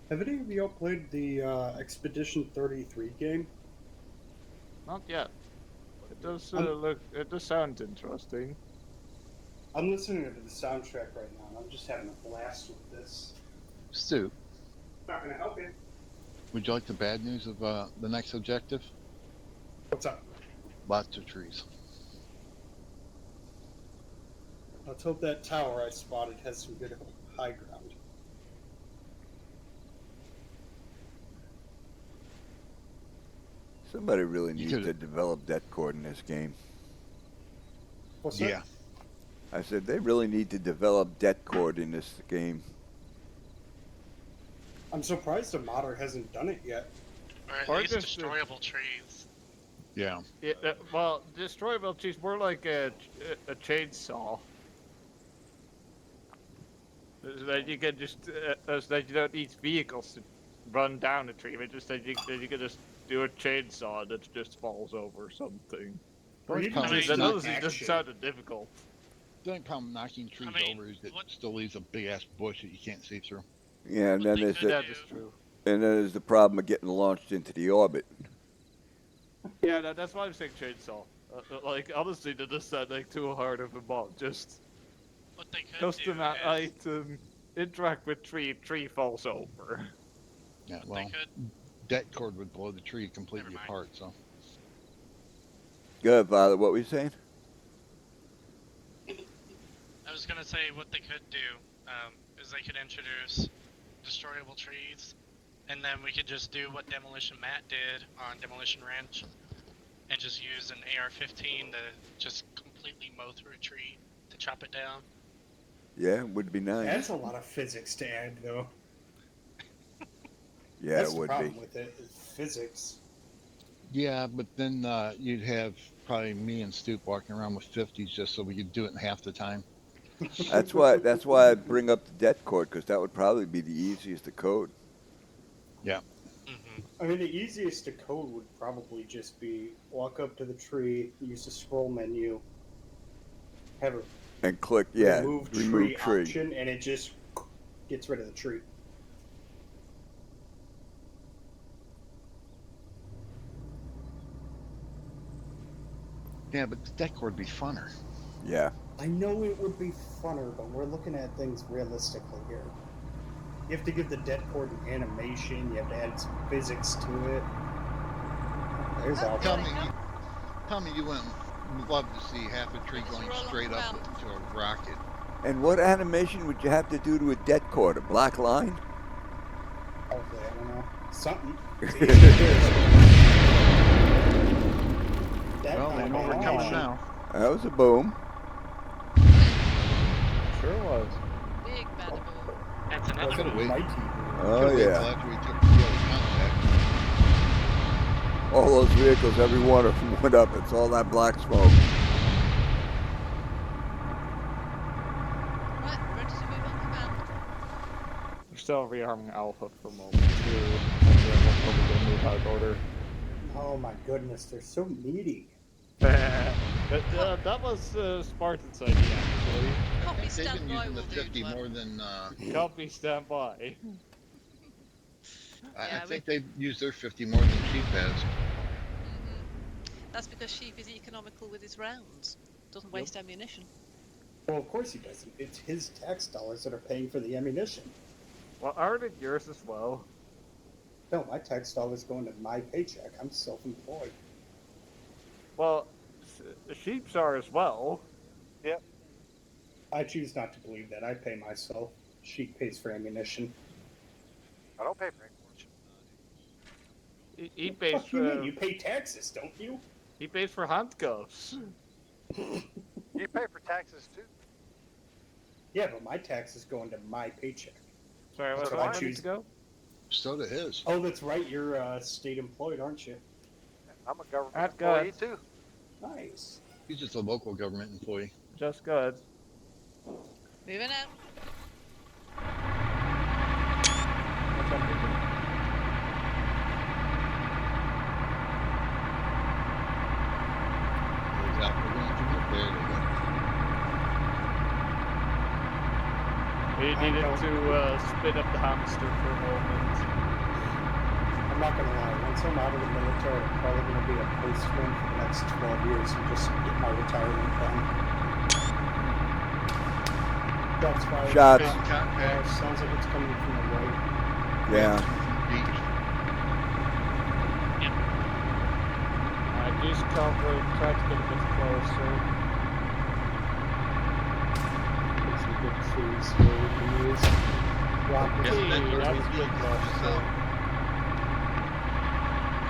Have any of y'all played the Expedition 33 game? Not yet. It does It does sound interesting. I'm listening to the soundtrack right now, and I'm just having a blast with this. Stu, Not gonna help you. would you like the bad news of the next objective? What's up? Lots of trees. Let's hope that tower I spotted has some good high ground. Somebody really needs to develop det cord in this game. What's that? Yeah. I said they really need to develop det cord in this game. I'm surprised the modder hasn't done it yet. Or at least destroyable trees. Yeah. Well, destroyable trees more like a chainsaw. So that you can just so that you don't need vehicles to run down a tree, but just that you can just do a chainsaw that just falls over something. Or even That just honestly action. doesn't sound difficult. The only problem knocking trees over is that it still leaves a big ass bush that you can't see through. Yeah, and then there's That is true. and then there's the problem of getting launched into the orbit. Yeah, that's why I'm saying chainsaw. Like honestly, that doesn't sound like too hard of a mod. Just What they could custom do is, item, interact with tree falls over. Yeah, well, det cord would blow the tree completely apart, so. Good, Father. What were you saying? I was gonna say what they could do is they could introduce destroyable trees, and then we could just do what Demolition Matt did on Demolition Ranch, and just use an AR-15 to just completely mow through a tree to chop it down. Yeah, it would be nice. That's a lot of physics to add, though. Yeah, That's it the would problem be. with it, is physics. Yeah, but then you'd have probably me and Stoop walking around with 50s just so we could do it in half the time. That's why I bring up the det cord, because that would probably be the easiest to code. Yeah. I mean, the easiest to code would probably just be walk up to the tree, use the scroll menu, have a And click, remove tree tree. option, and it just gets rid of the tree. Yeah, but the det cord would be funner. Yeah. I know it would be funner, but we're looking at things realistically here. You have to give the det cord an animation, you have to add some physics to it. There's Tell Alpha. me you wouldn't love to see half a tree going straight up into a rocket. And what animation would you have to do to a det cord? A black line? Hopefully, I don't know. Something. Well, they know we're coming now. That was a boom. Sure was. Big bad boom. That's another Could've one. waited. Oh, Could've waited yeah. till after we took close contact. All those vehicles, every one of them went up. It's all that black smoke. Right, ready to move on command. We're still rearming Alpha for a moment too, and then we'll probably move out of order. Oh my goodness, they're so meaty. That was Spartan's idea, actually. Copy They've been standby using the will do. 50 more than Copy standby. I Yeah, think they use their 50 more than Sheep has. That's because Sheep is economical with his rounds. Doesn't waste ammunition. Well, of course he doesn't. It's his tax dollars that are paying for the ammunition. Well, aren't it yours as well? No, my tax dollars go into my paycheck. I'm self-employed. Well, sheep's are as well. Yep. I choose not to believe that. I pay myself. Sheep pays for ammunition. I don't pay for ammunition. He What the pays fuck you mean? You pay taxes, don't you? He pays for handcuffs. You pay for taxes too. Yeah, but my taxes go into my paycheck. Sorry, That's what what I I choose. to go? So to his. Oh, that's right. You're state employed, aren't you? I'm a government That's employee good. too. Nice. He's just a local government employee. Just good. Moving out. What's up, Vicky? He's out. We're going to there. They go. We needed to spin up the hamster for a moment. I'm not gonna lie. Once I'm out of the military, I'm probably gonna be a postman for the next 12 years and just get my retirement done. That's why. Shots. Sounds like it's coming from the right. Yeah. Just cover, try to get a bit closer. There's some good trees here we can use. Rock Yes, that's Hey, where that's we good need luck, to so.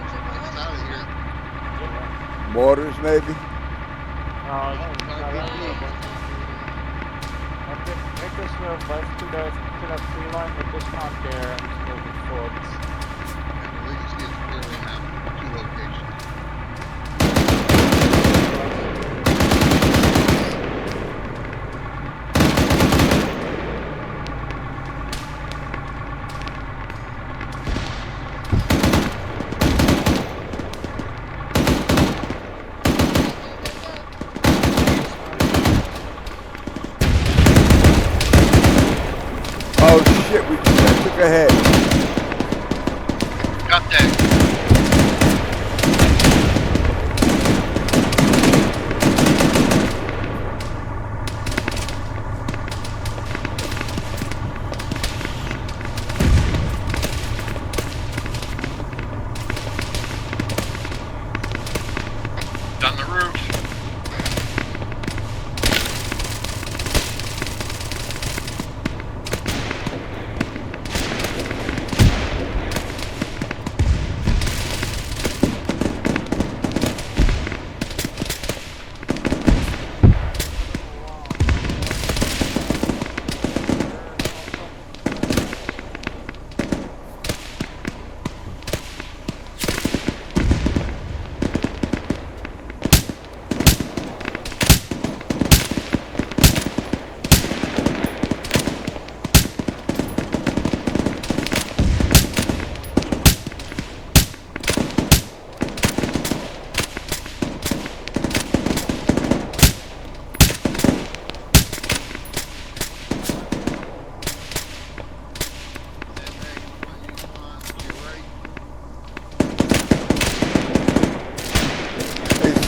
It's out of here. Mortars, maybe? Make this left to that tree line with this on there and just move it forward. And we can see it's clearly now. 2 locations. Oh shit, we just took a hit. Got that. On the roof.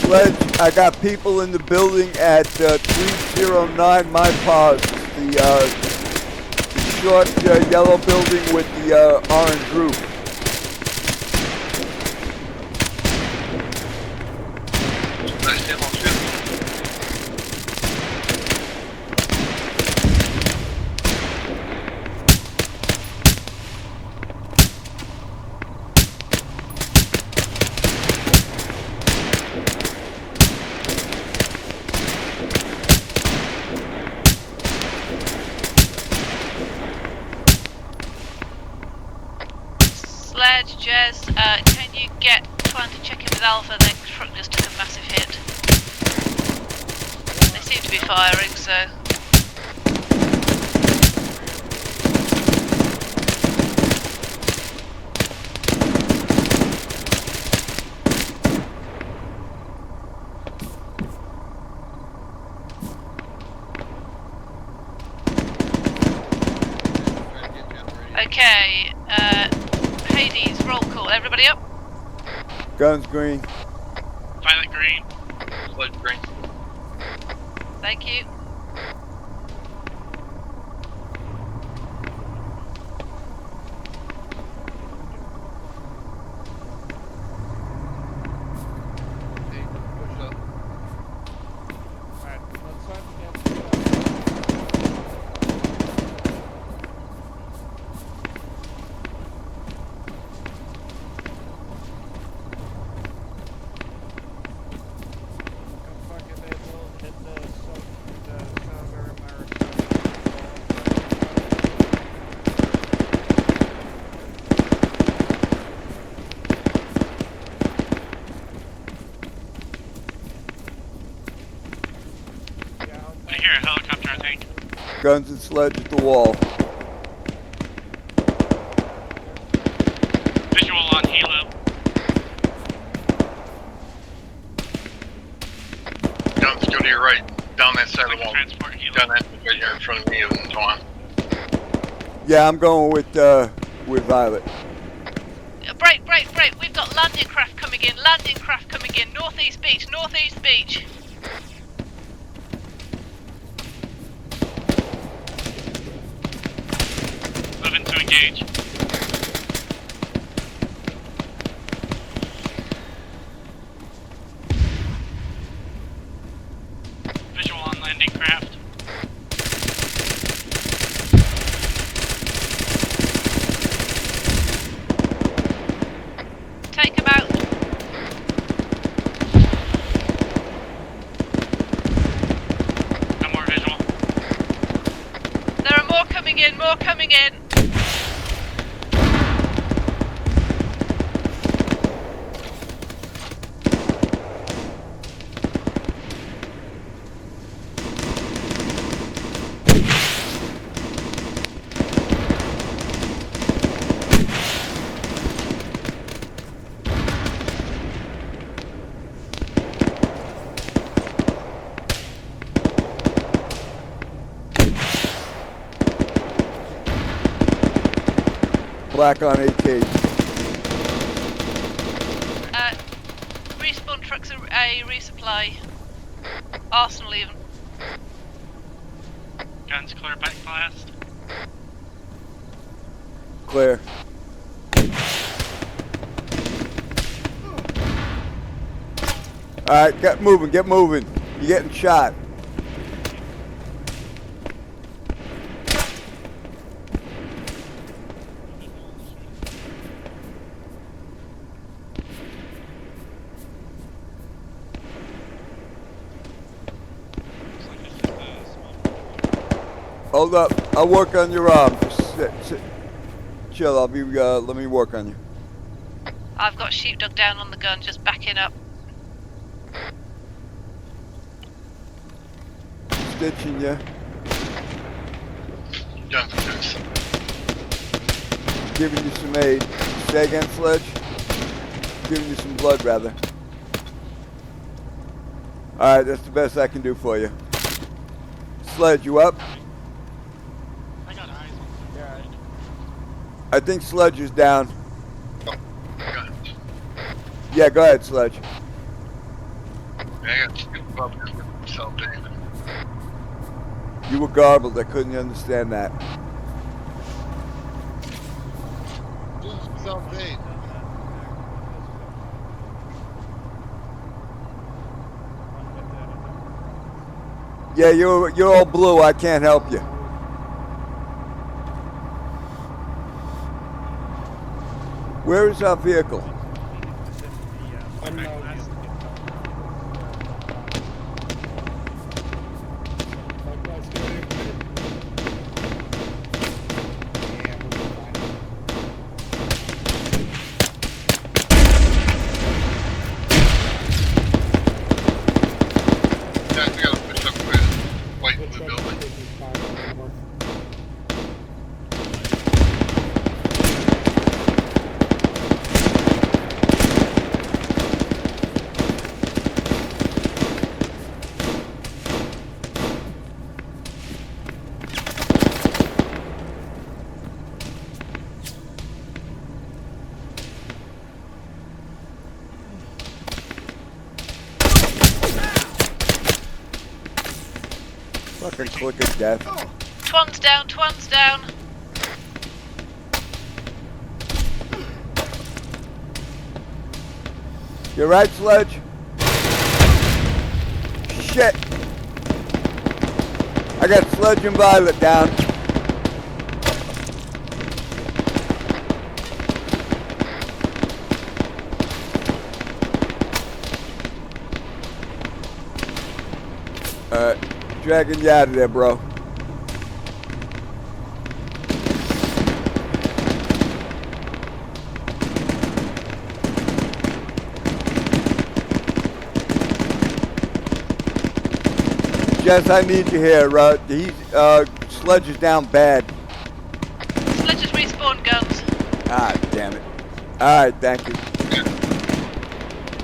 Sledge, I got people in the building at 309 my pause. The short yellow building with the orange roof. Sledge, Jez, can you get trying to check in with Alpha? Their truck just took a massive hit. They seem to be firing, so. Okay, Hades, roll call. Everybody up? Guns green. Pilot green. Sledge green. Thank you. Hey, push up. Alright, let's start again. Hit the southern I hear a helicopter, I think. Guns and sledge at the wall. Visual on helo. Guns, go to your right. Down that side of the wall. Transport helo. Down that right here in front of me and Twan. Yeah, I'm going with Violet. Break. We've got landing craft coming in. Northeast beach. Moving to engage. Visual on landing craft. Take them out. No more visual. There are more coming in. Black on AK. Respawn trucks are a resupply. Arsenal even. Guns clear back blast. Clear. Alright, get moving. You're getting shot. Hold up, I'll work on your arm. Sit. Chill, let me work on you. I've got sheepdog down on the gun, just backing up. Stitching you. Guns. Giving you some aid. Say again, Sledge? Giving you some blood, rather. Alright, that's the best I can do for you. Sledge, you up? I got eyes. Yeah. I think Sledge is down. Guns. Yeah, go ahead, Sledge. I got scooped up in South David. You were garbled, I couldn't understand that. South David. Yeah, you're all blue, I can't help you. Where is our vehicle? Guys, we gotta push up with white and blue building. Fucking click of death. Twan's down, Twan's down. You right, Sledge? Shit. I got Sledge and Violet down. Dragging you out of there, bro. Jess, I need you here. Sledge is down bad. Sledge's respawn guns. Ah, damn it. Alright, thank you.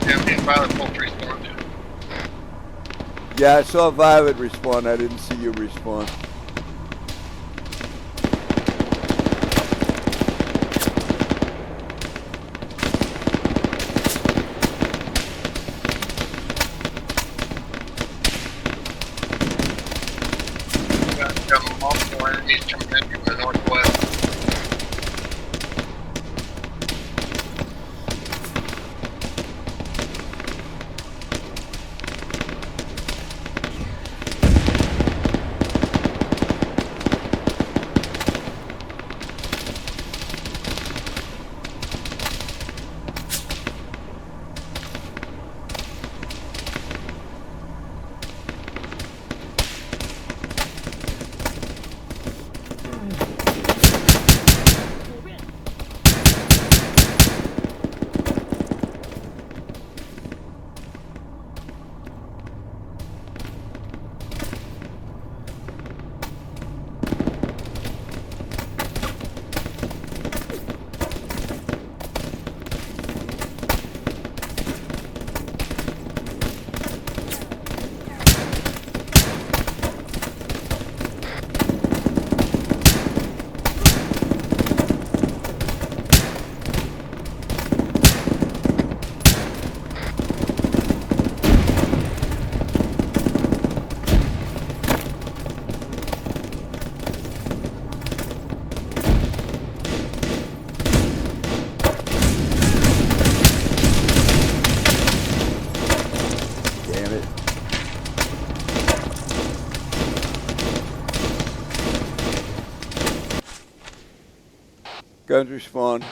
Yeah, me and Violet both respawned. Yeah, I saw Violet respawn. I didn't see you respawn. Got multiple enemies coming in from the northwest. Guns respawn.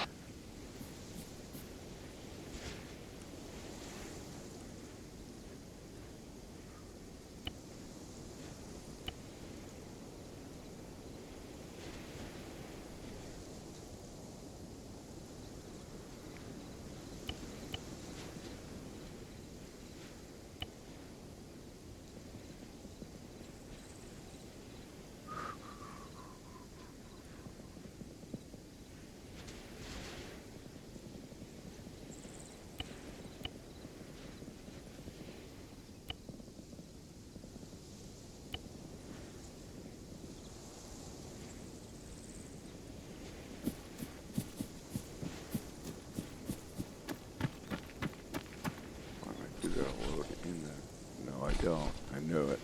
No, I don't. I knew it.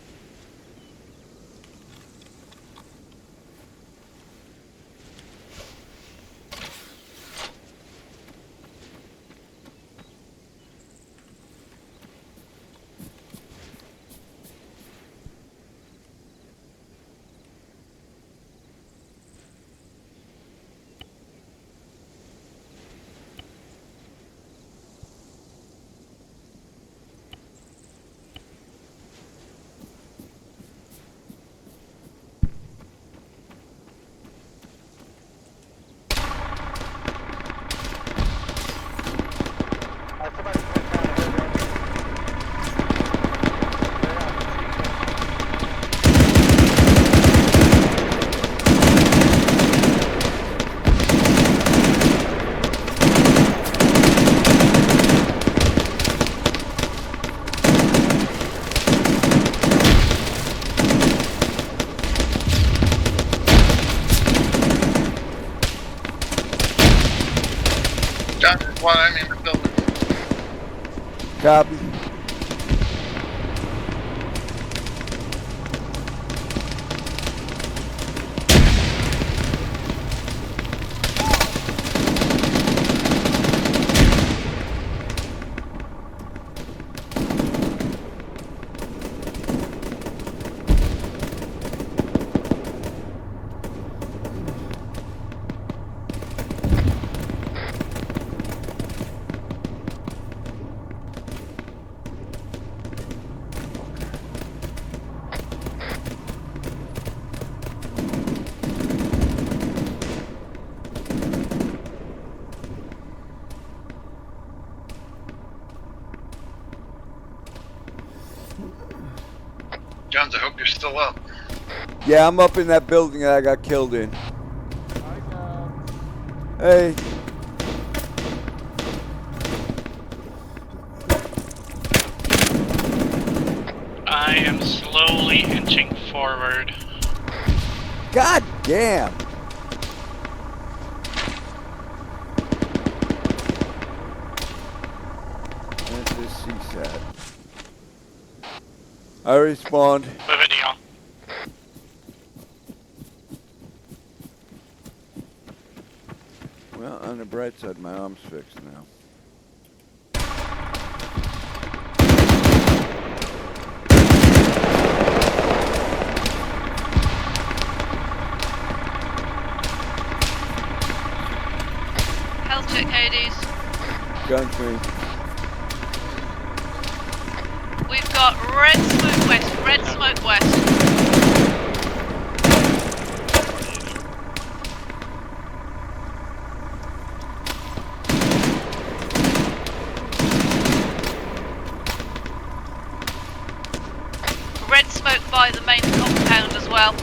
Well, I'm in the building. Copy. Guns, I hope you're still up. Yeah, I'm up in that building that I got killed in. Hi, guys. Hey. I am slowly inching forward. God damn. There's this CSAT. I respawned. Moving to y'all. Well, on the bright side, my arm's fixed now. Health check, Hades. Gun free. We've got red smoke west, red smoke west. Red smoke by the main compound as well.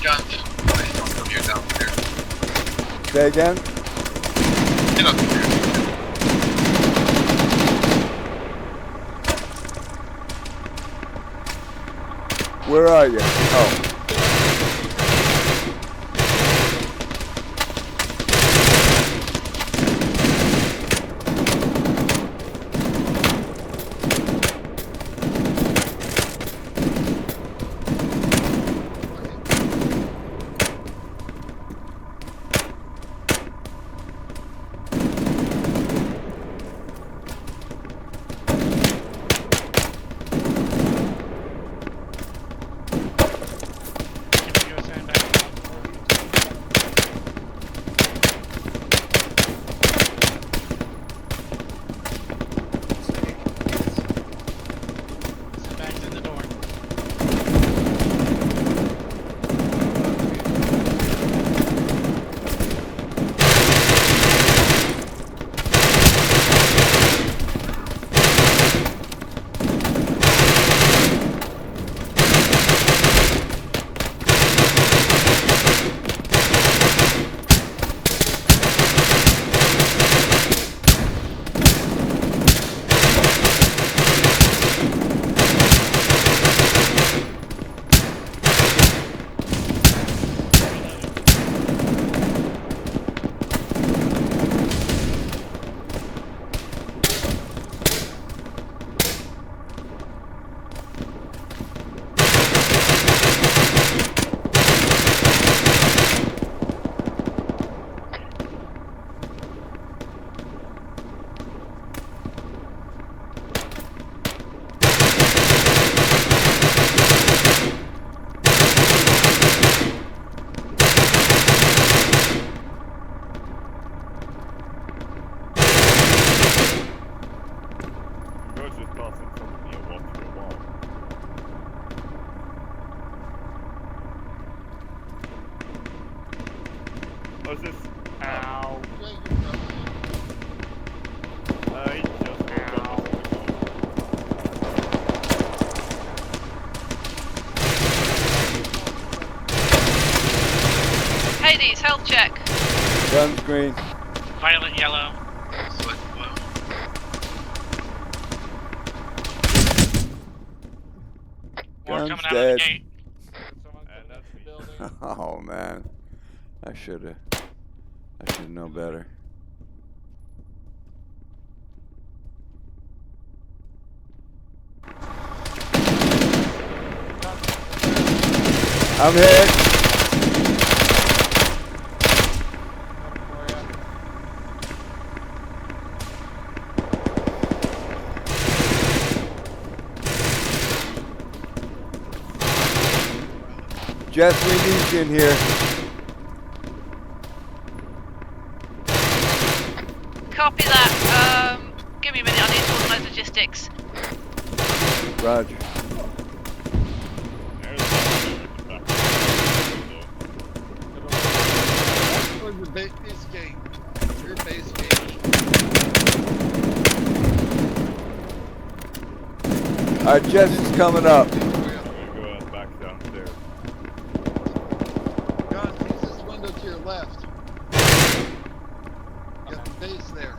Guns, please don't come here downstairs. Say again? Get up here. Where are you? Oh. What's this? Ow. Hades, health check. Gun's green. Violet, yellow. More Gun's coming out dead. of the gate. Oh man, I should know better. I'm hit. Jess, we need you in here. Copy that. Give me a minute, I need to organise logistics. Roger. towards the base gate. Your base gate. Alright, Jesse's coming up. I'm gonna go back downstairs. Guns, use this window to your left. Get the base there.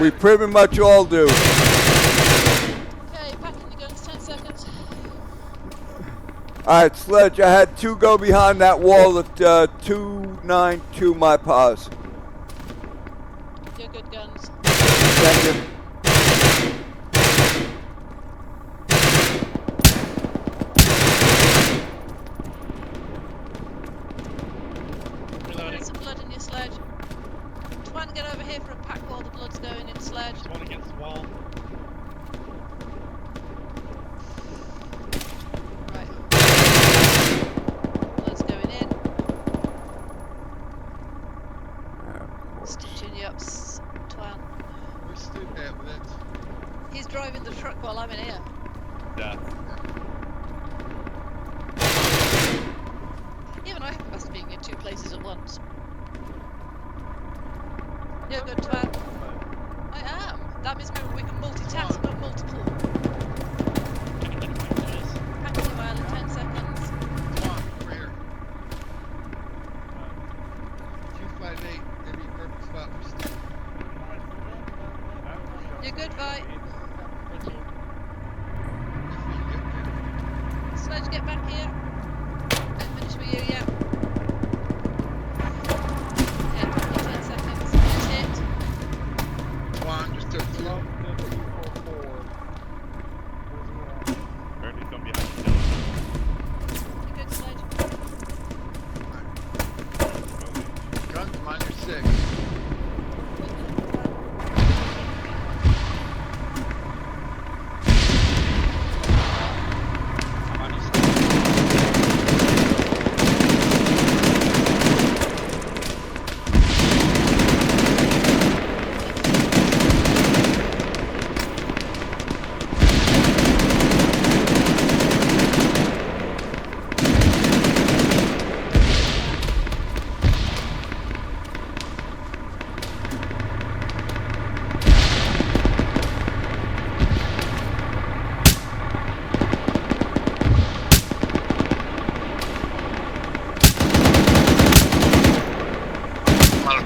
We pretty much all do. Okay, back in the guns, 10 seconds. Alright, Sledge, I had 2 go behind that wall at 292 my pause. You're good, guns. Thank you. There's some blood in your sledge. Twan, get over here for a pack while the blood's going in sledge. There's one against the wall. Right. Blood's going in. Stitching you up, Twan. Where's Stu at with it? He's driving the truck while I'm in here. Even I have a must being in 2 places at once. You're good, Twan. I am. That means we can multitask, not multiple. Packing while in 10 seconds. Come on, over here. 258, maybe a perfect spot for Stu. You're good, Vi. Sledge, get back here. I'm finished with you, yeah. Yeah, 10 seconds. Just hit. Come on, just took 2. Apparently some behind the You're good, Sledge. Guns, mine are 6.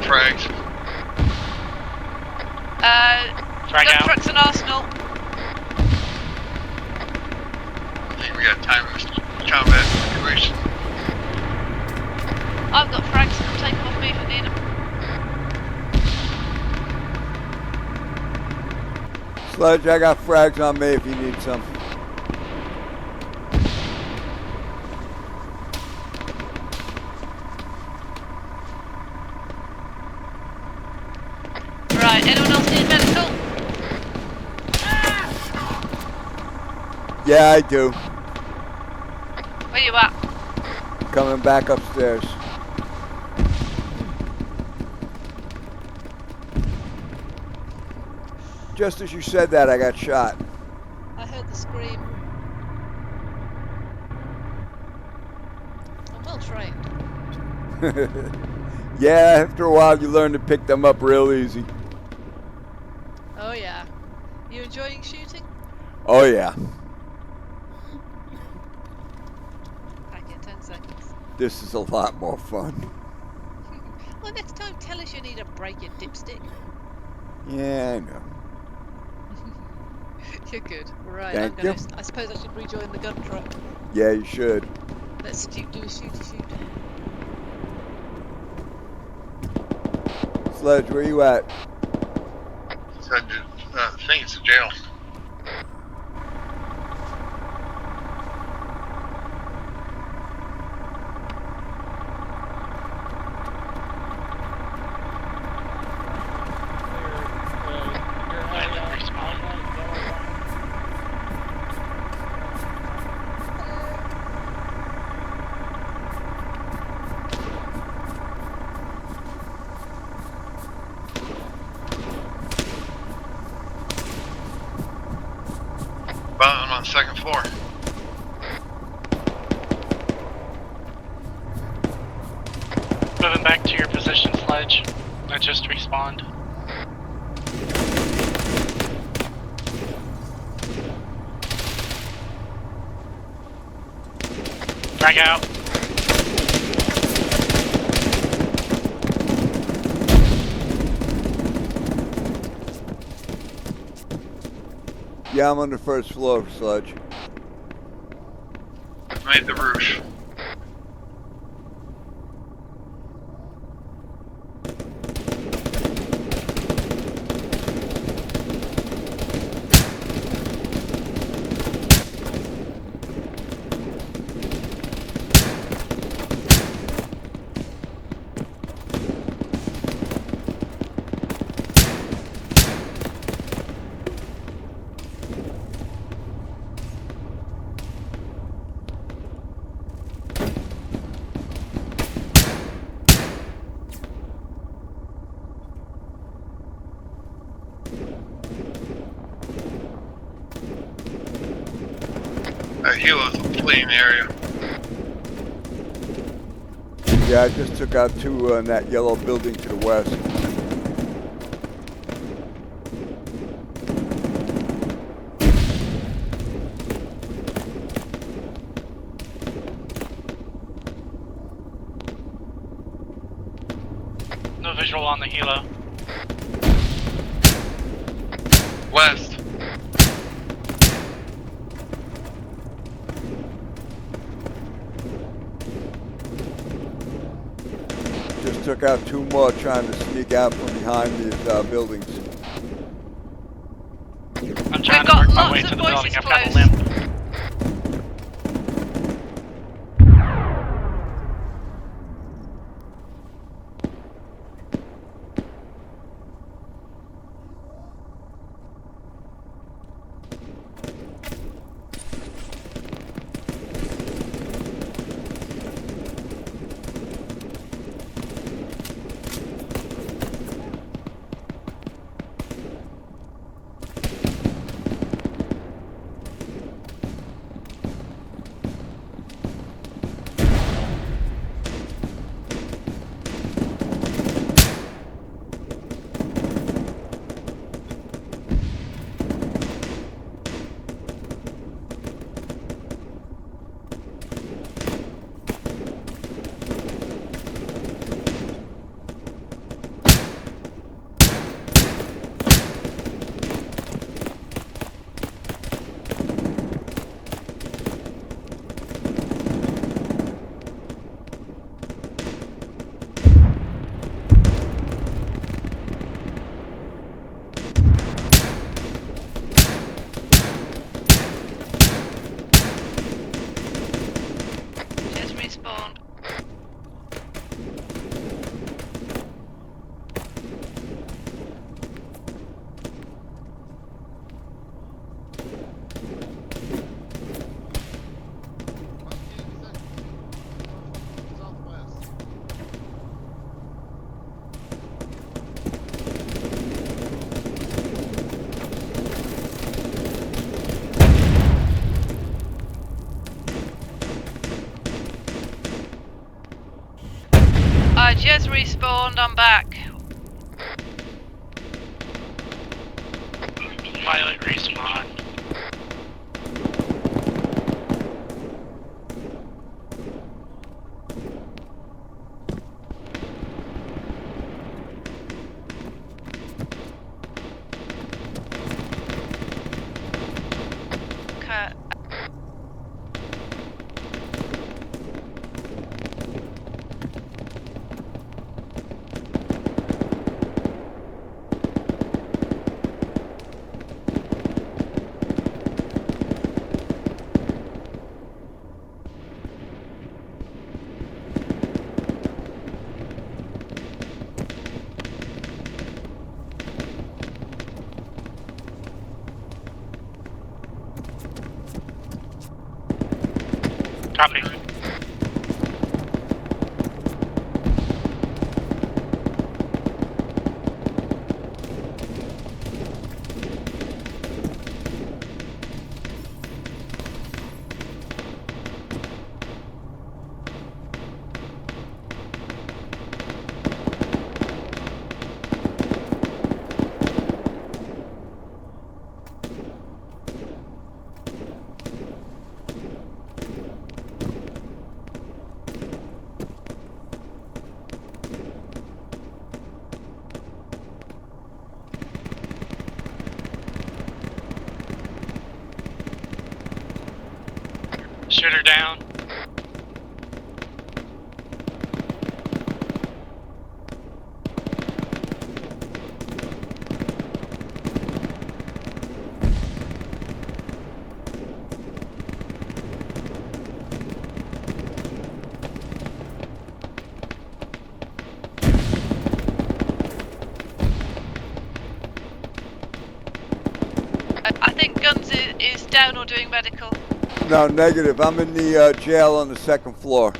Frags. Frag gun out. trucks and Arsenal. I think we got time for combat situation. I've got frags, I'll take them off me if I need them. Sledge, I got frags on me if you need some. Right, anyone else need medical? Yeah, I do. Where you at? Coming back upstairs. Just as you said that, I got shot. I heard the scream. I'm well trained. Yeah, after a while you learn to pick them up real easy. Oh yeah. You enjoying shooting? Oh yeah. Back in 10 seconds. This is a lot more fun. Well, next time tell us you need a break, you dipstick. Yeah, I know. You're good. Right, Thank I'm gonna, you. I suppose I should rejoin the gun truck. Yeah, you should. Let's do a shooty shoot. Sledge, where you at? So I think it's a jail. on the second floor. Moving back to your position, Sledge. I just respawned. Drag out. Yeah, I'm on the first floor, Sludge. I've made the roof. That helo's a fleeing area. Yeah, I just took out 2 in that yellow building to the west. No visual on the helo. West. Just took out 2 more trying to sneak out from behind these buildings. I'm trying We've to got work my lots way of to the building. voices I've got a close. limp. Just respawned. I just respawned, I'm back. Violet respawn. Okay. Copy. down. I think Guns is down or doing medical. No, negative. I'm in the jail on the second floor.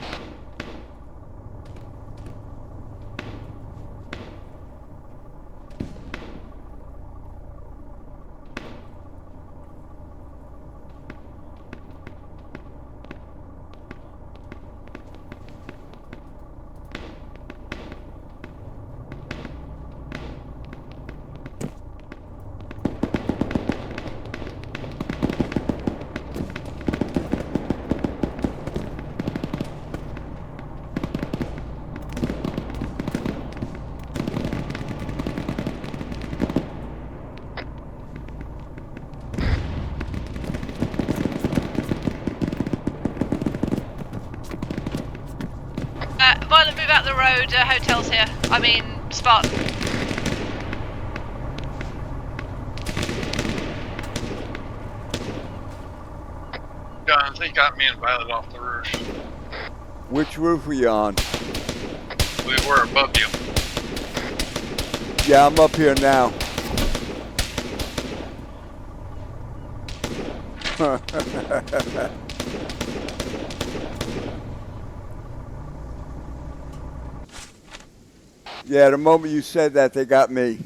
Violent, move out the road. Hotel's here. I mean, spot. Guns, they got me and Violet off the roof. Which roof are you on? We were above you. Yeah, I'm up here now. Yeah, the moment you said that, they got me.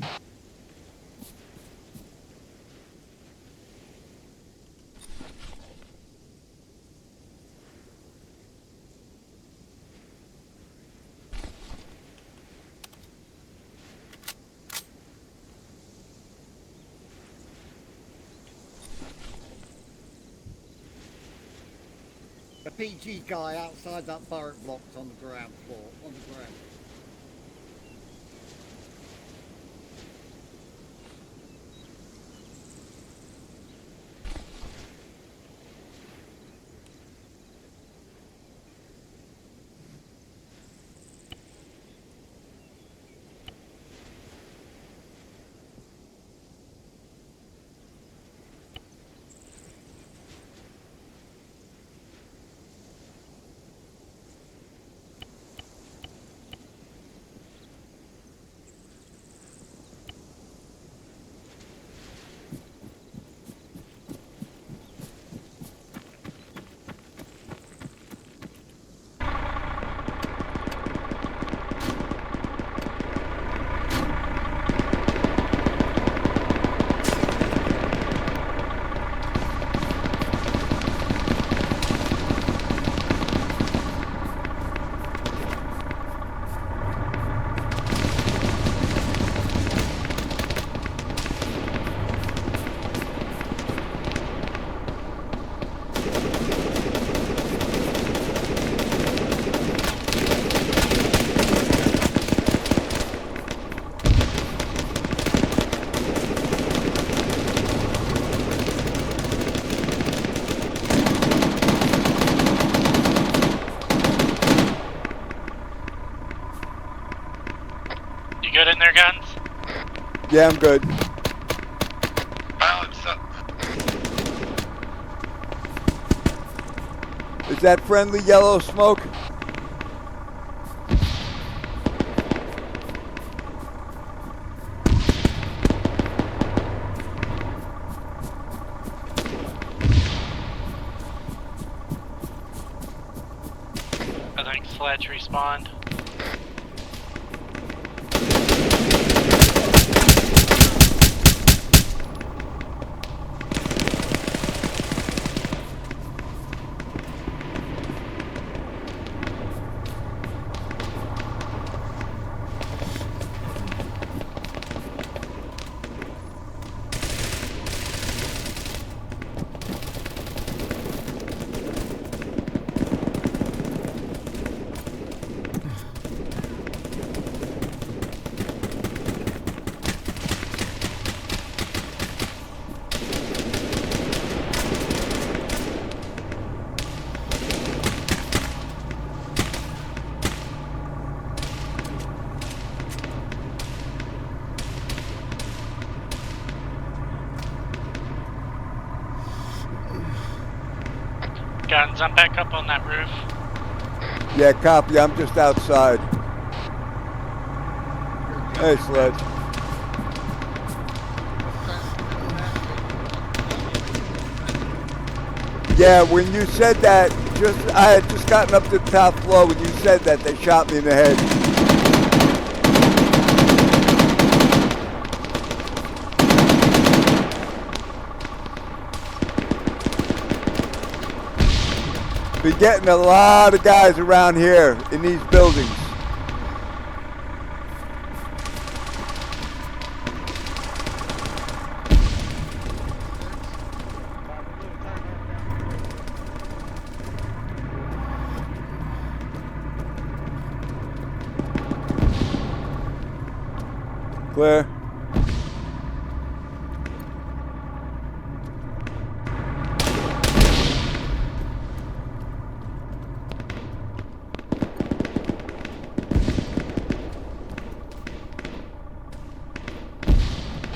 The PG guy outside that barrack block's on the ground floor. On the ground. You good in there, Guns? Yeah, I'm good. Violet's up. Is that friendly yellow smoke? I think Sledge respawned. John, jump back up on that roof. Yeah, copy. I'm just outside. Hey, Sledge. Yeah, when you said that, I had just gotten up to the top floor. When you said that, they shot me in the head. Be getting a lot of guys around here in these buildings. Clear.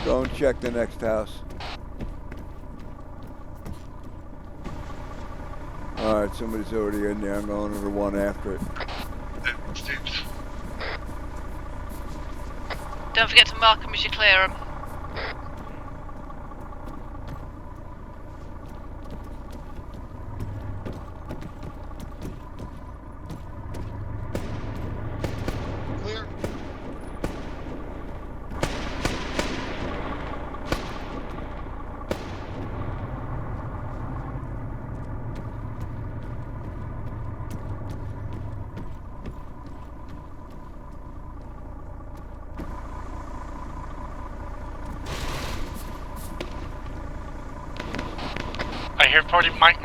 Go and check the next house. Alright, somebody's already in there. I'm going to the one after it. Don't forget to mark them as you clear them. Clear. I hear 40 Mike.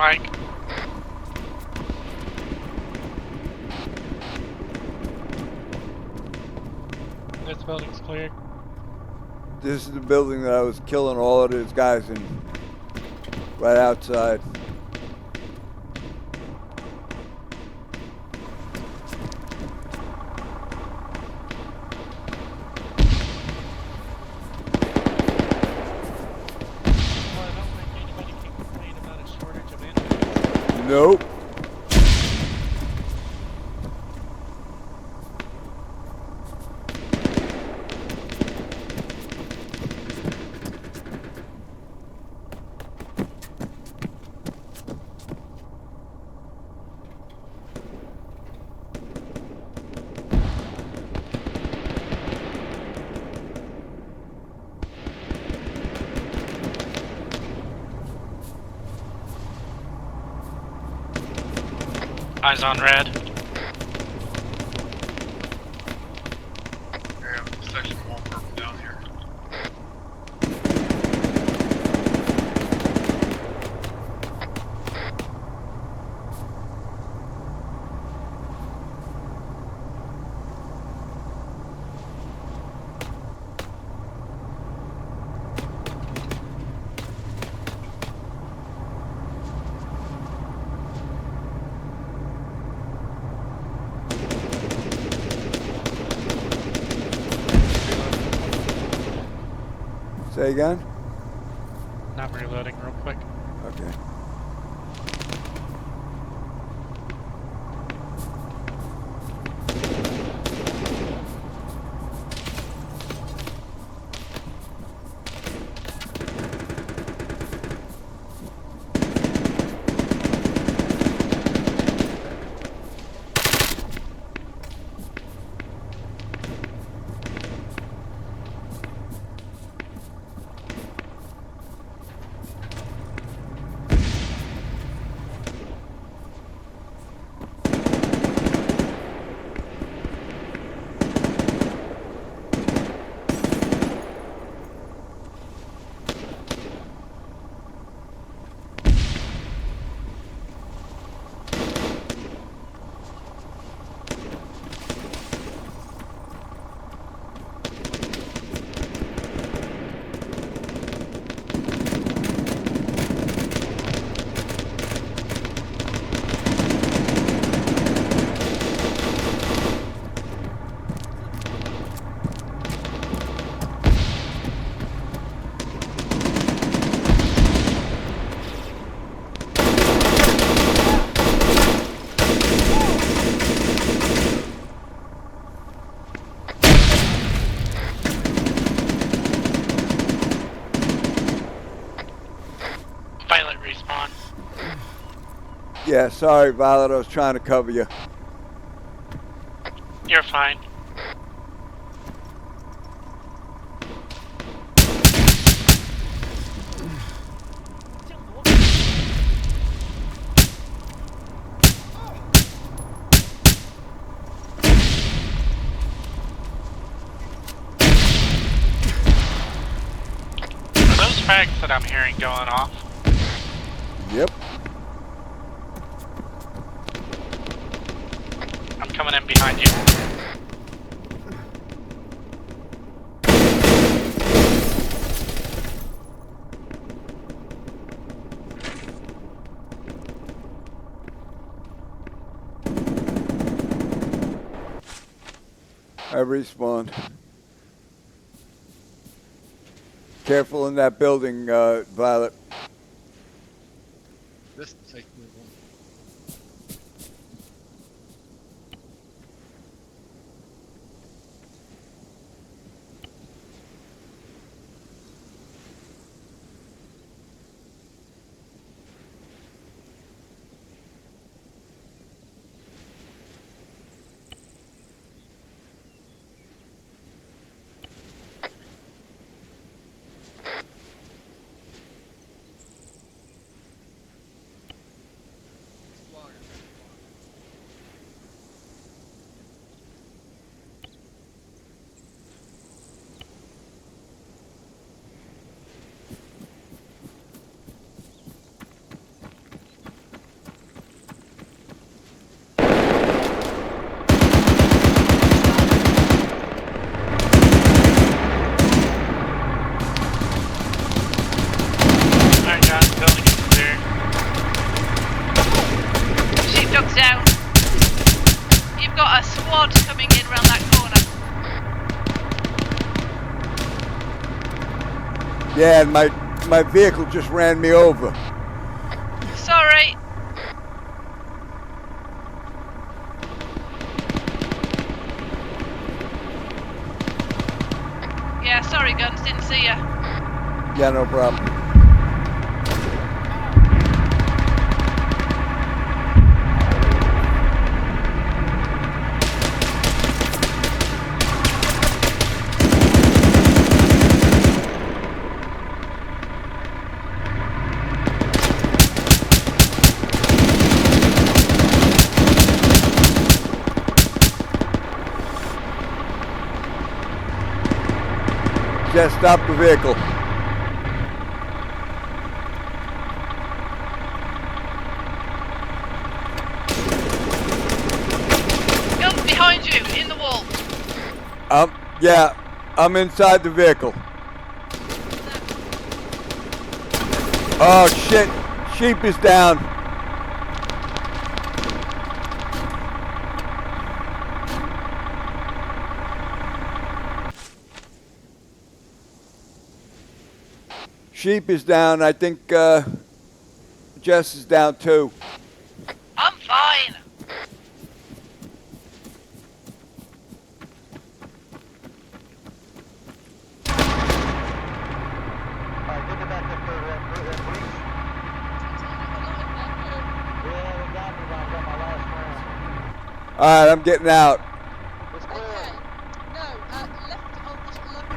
This building's cleared. This is the building that I was killing all of those guys in. Right outside. Nope. Eyes on red. Yeah, section 1 purple down here. Say again? Not reloading real quick. Okay. Yeah, sorry, Violet. I was trying to cover you. You're fine. Are those frags that I'm hearing going off? Yep. I'm coming in behind you. I respawned. Careful in that building, Violet. This is taking me long. Alright, John, building is clear. Sheepdog's down. You've got a squad coming in around that corner. Yeah, and my vehicle just ran me over. Sorry. Yeah, sorry, Guns, didn't see ya. Yeah, no problem. Just stop the vehicle. Guns behind you, in the wall. Yeah, I'm inside the vehicle. Oh shit, sheep is down. Sheep is down. I think Jess is down too. I'm fine. Alright, get me back up there, please. Yeah, they got me, but I got my last round. All right, I'm getting out. It's clear. Okay. No, left on this left.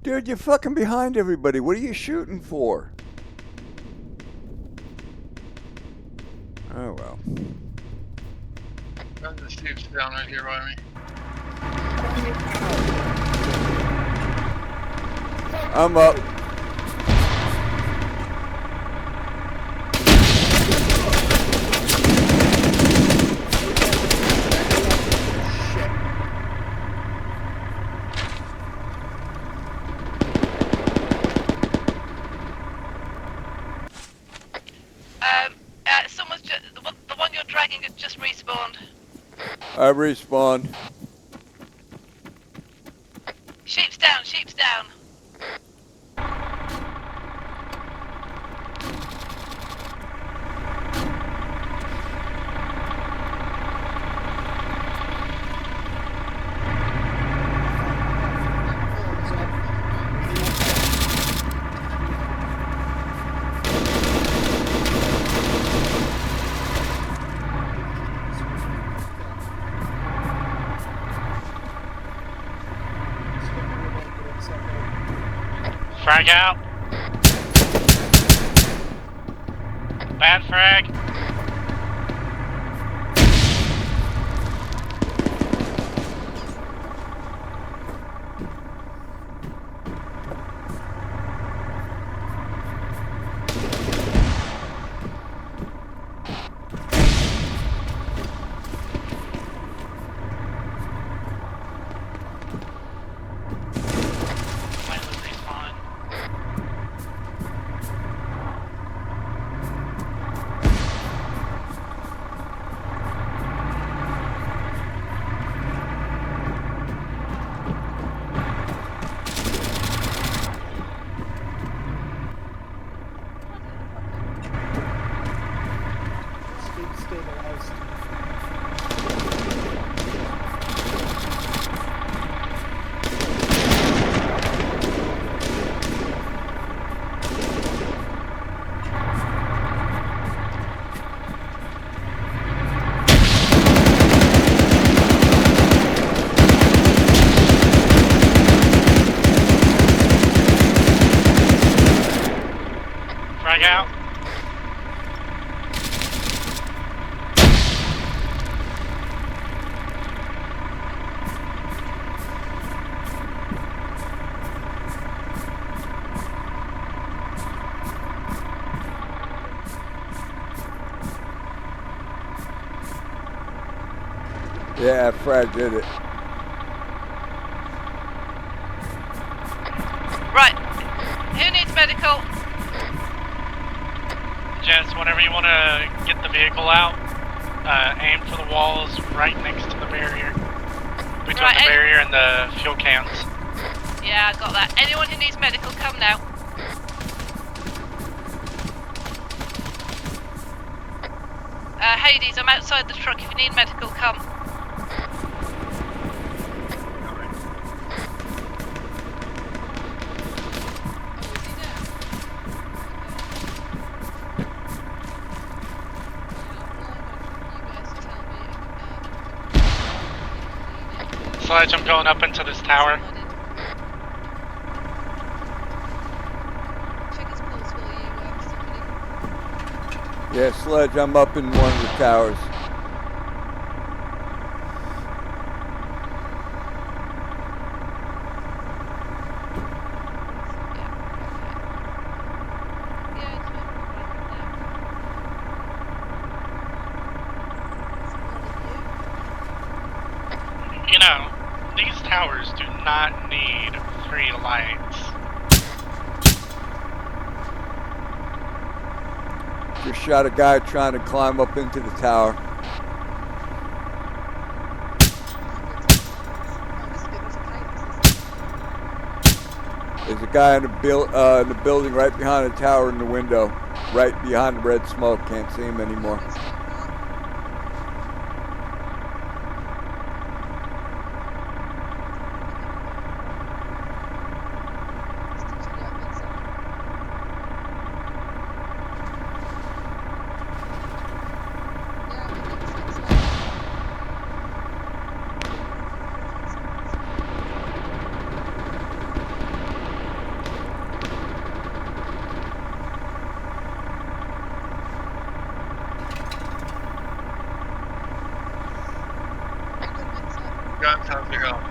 Dude, you're fucking behind everybody. What are you shooting for? Oh well. The sheep's down right here by me. I'm up. I respawn. Sheep's down, sheep's down. Frag out. Bad frag. Stabilized. Frag out. Yeah, Frag did it. Right. Who needs medical? Jess, whenever you want to get the vehicle out, aim for the walls right next to the barrier. Between Right, the barrier and the fuel cans. Yeah, I got that. Anyone who needs medical, come now. Hades, I'm outside the truck. If you need medical, come. Sledge, I'm going up into this tower. Yeah, Sledge, I'm up in one of the towers. You know, these towers do not need 3 lights. Just shot a guy trying to climb up into the tower. There's a guy in the building right behind the tower in the window, right behind the red smoke. Can't see him anymore. Guns, how's it going?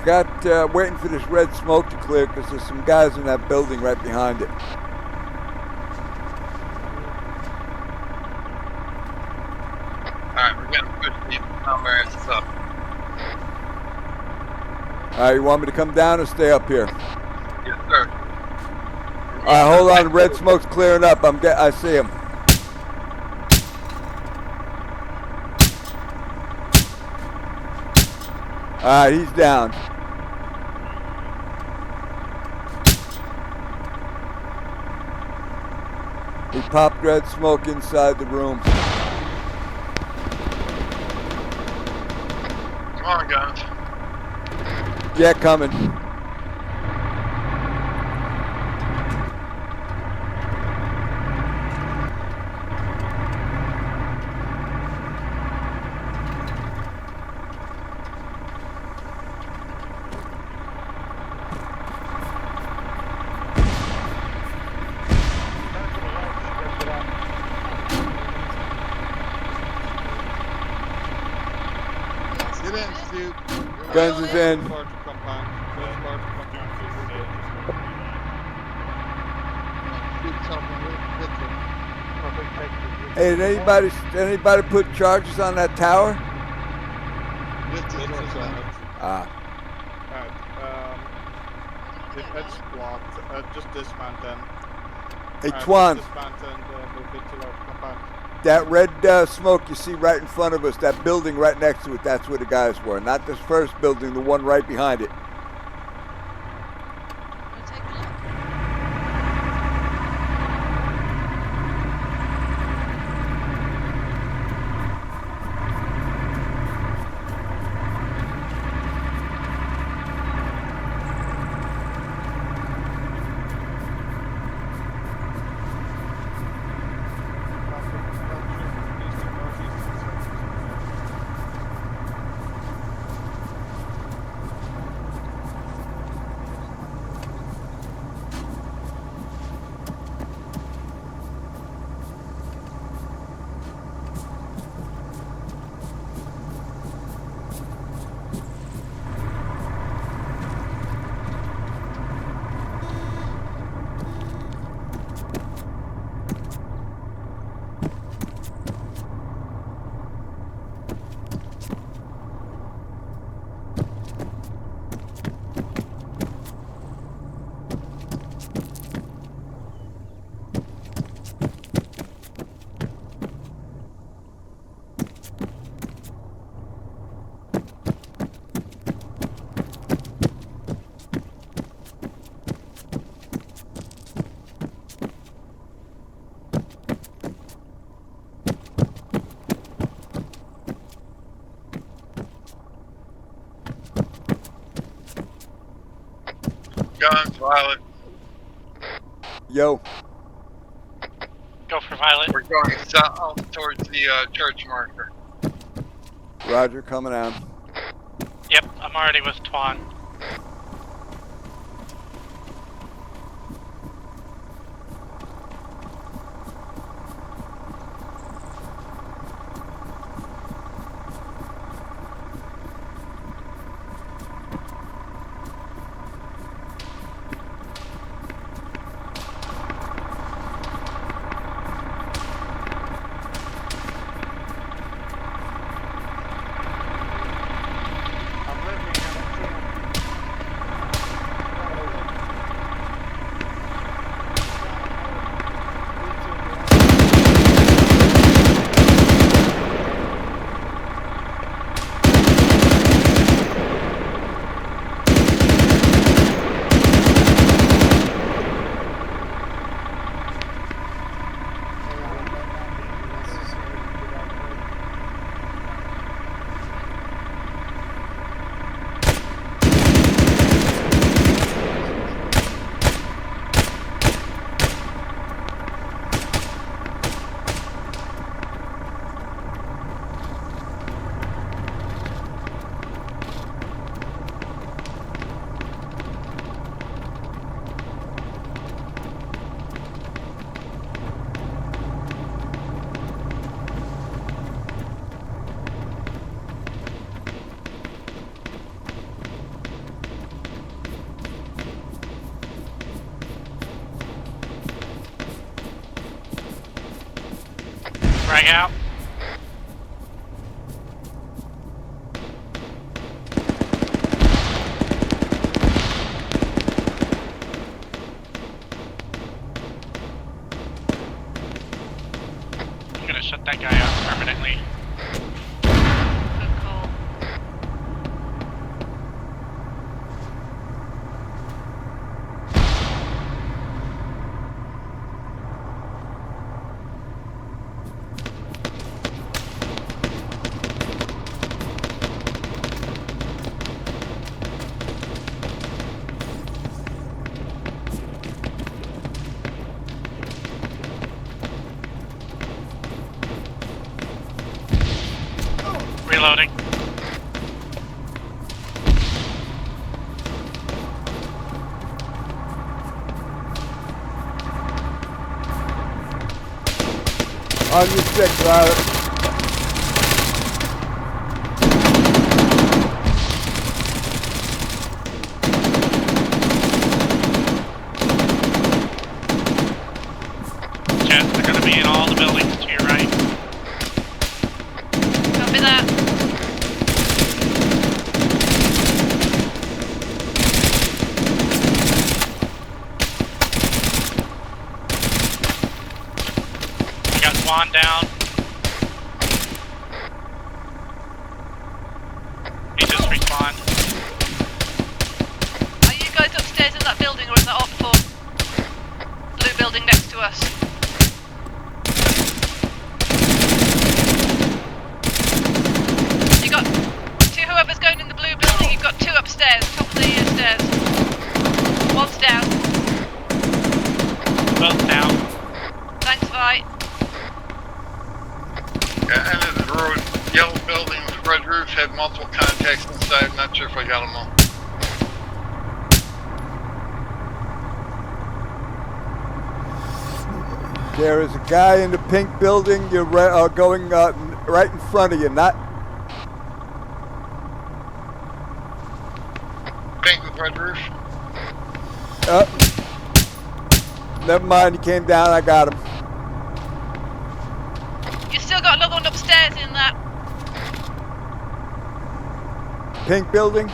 Got waiting for this red smoke to clear because there's some guys in that building right behind it. Alright, we're gonna push these numbers up. Alright, you want me to come down or stay up here? Yes, sir. Alright, hold on. Red smoke's clearing up. I see him. Alright, he's down. He popped red smoke inside the room. Come on, guys. Yeah, coming. Get in, Stu. Guns is in. Large compound. There's large compound. Shoot something with it. Hey, did anybody put charges on that tower? This is This what's is up. Ah. It's blocked. Just dismount then. Hey, Twan, Just dismount and move into large compound. that red smoke you see right in front of us, that building right next to it, that's where the guys were. Not this first building, the one right behind it. Wanna take a look? Guns, Violet. Yo. Go for Violet. We're going south towards the church marker. Roger, coming on. Yep, I'm already with Twan. Frag out. I'm gonna shut that guy out permanently. Good call. Reloading. On your stick, Riley. Jets, they're gonna be in all the buildings to your right. Copy that. I got Swan down. He just respawned. Are you guys upstairs in that building or is that Op 4? Blue building next to us. You got whoever's going in the blue building, you've got 2 upstairs, top of the stairs. One's down. Both down. Thanks, Vi. Yeah, and the road, yellow building with red roof had multiple contacts inside. Not sure if I got them all. There is a guy in the pink building. You're going right in front of you, not. Pink with red roof. Never mind, he came down. I got him. You still got another one upstairs in that. Pink building.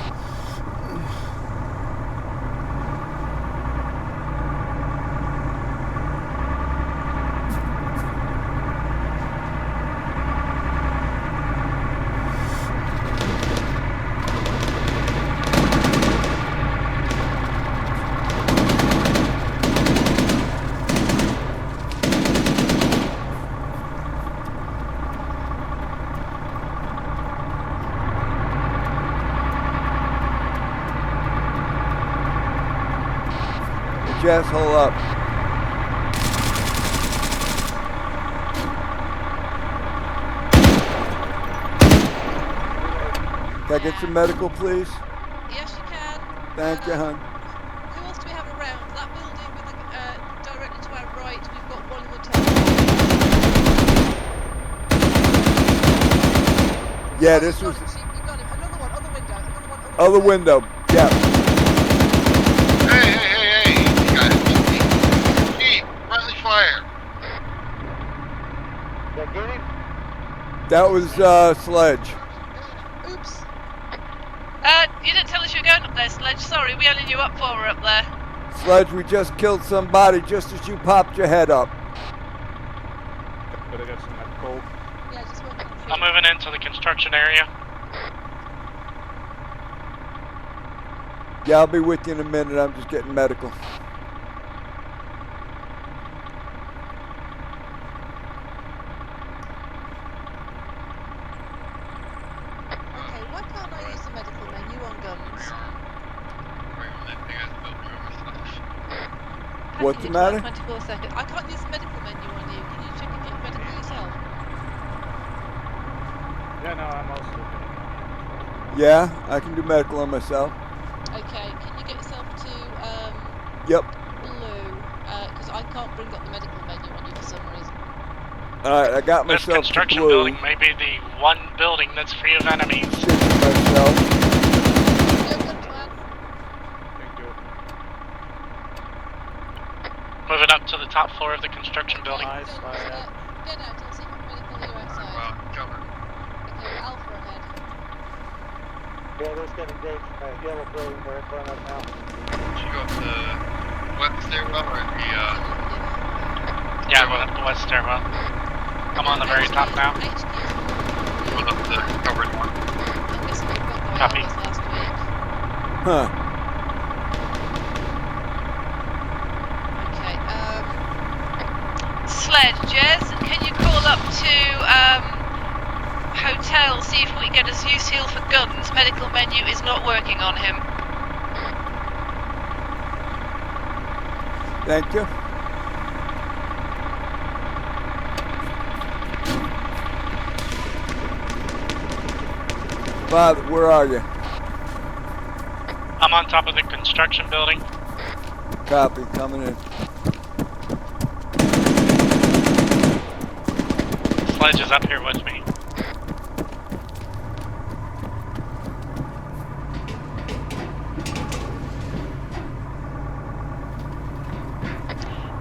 Jess, hold up. Can I get some medical, please? Yes, you can. Thank you, hon. Who else do we have around? That building with the, directly to our right, we've got one in the tower. Yeah, this was. You got him. Another one, other window. Another one, Other window. Yeah. Hey, you guys. Keep friendly fire. That get him? That was Sledge. Oops. You didn't tell us you were going up there, Sledge. Sorry, we only knew up 4 were up there. Sledge, we just killed somebody just as you popped your head up. But I got some medical. Yeah, just working on I'm moving into the construction area. Yeah, I'll be with you in a minute. I'm just getting medical. Okay, why can't I use the medical menu on guns? What's the matter? 24 seconds. I can't use the medical menu on you. Can you check if you're medical yourself? Yeah, no, I'm also getting. Yeah, I can do medical on myself. Okay, can you get yourself to Yep. blue? Because I can't bring up the medical menu on you for some reason. Alright, I got This myself to construction blue. building may be the one building that's free of enemies. Myself. Good plan. Thank you. Moving up to the top floor of the construction building. Nice, Get out, I'll see if medical are you outside. Cover. Okay, Alpha ahead. Yeah, there's getting engaged in that yellow building there in front of us now. Did you go up the west stairwell or the Yeah, I'm going up the west stairwell. I'm on the very top now. going up the covered one? I'm guessing you've got the Copy. hours last week. Huh. Okay, Sledge, Jez, can you call up to hotel, see if we can get us use heal for guns? Medical menu is not working on him. Thank you. Father, where are you? I'm on top of the construction building. Copy, coming in. Sledge is up here with me.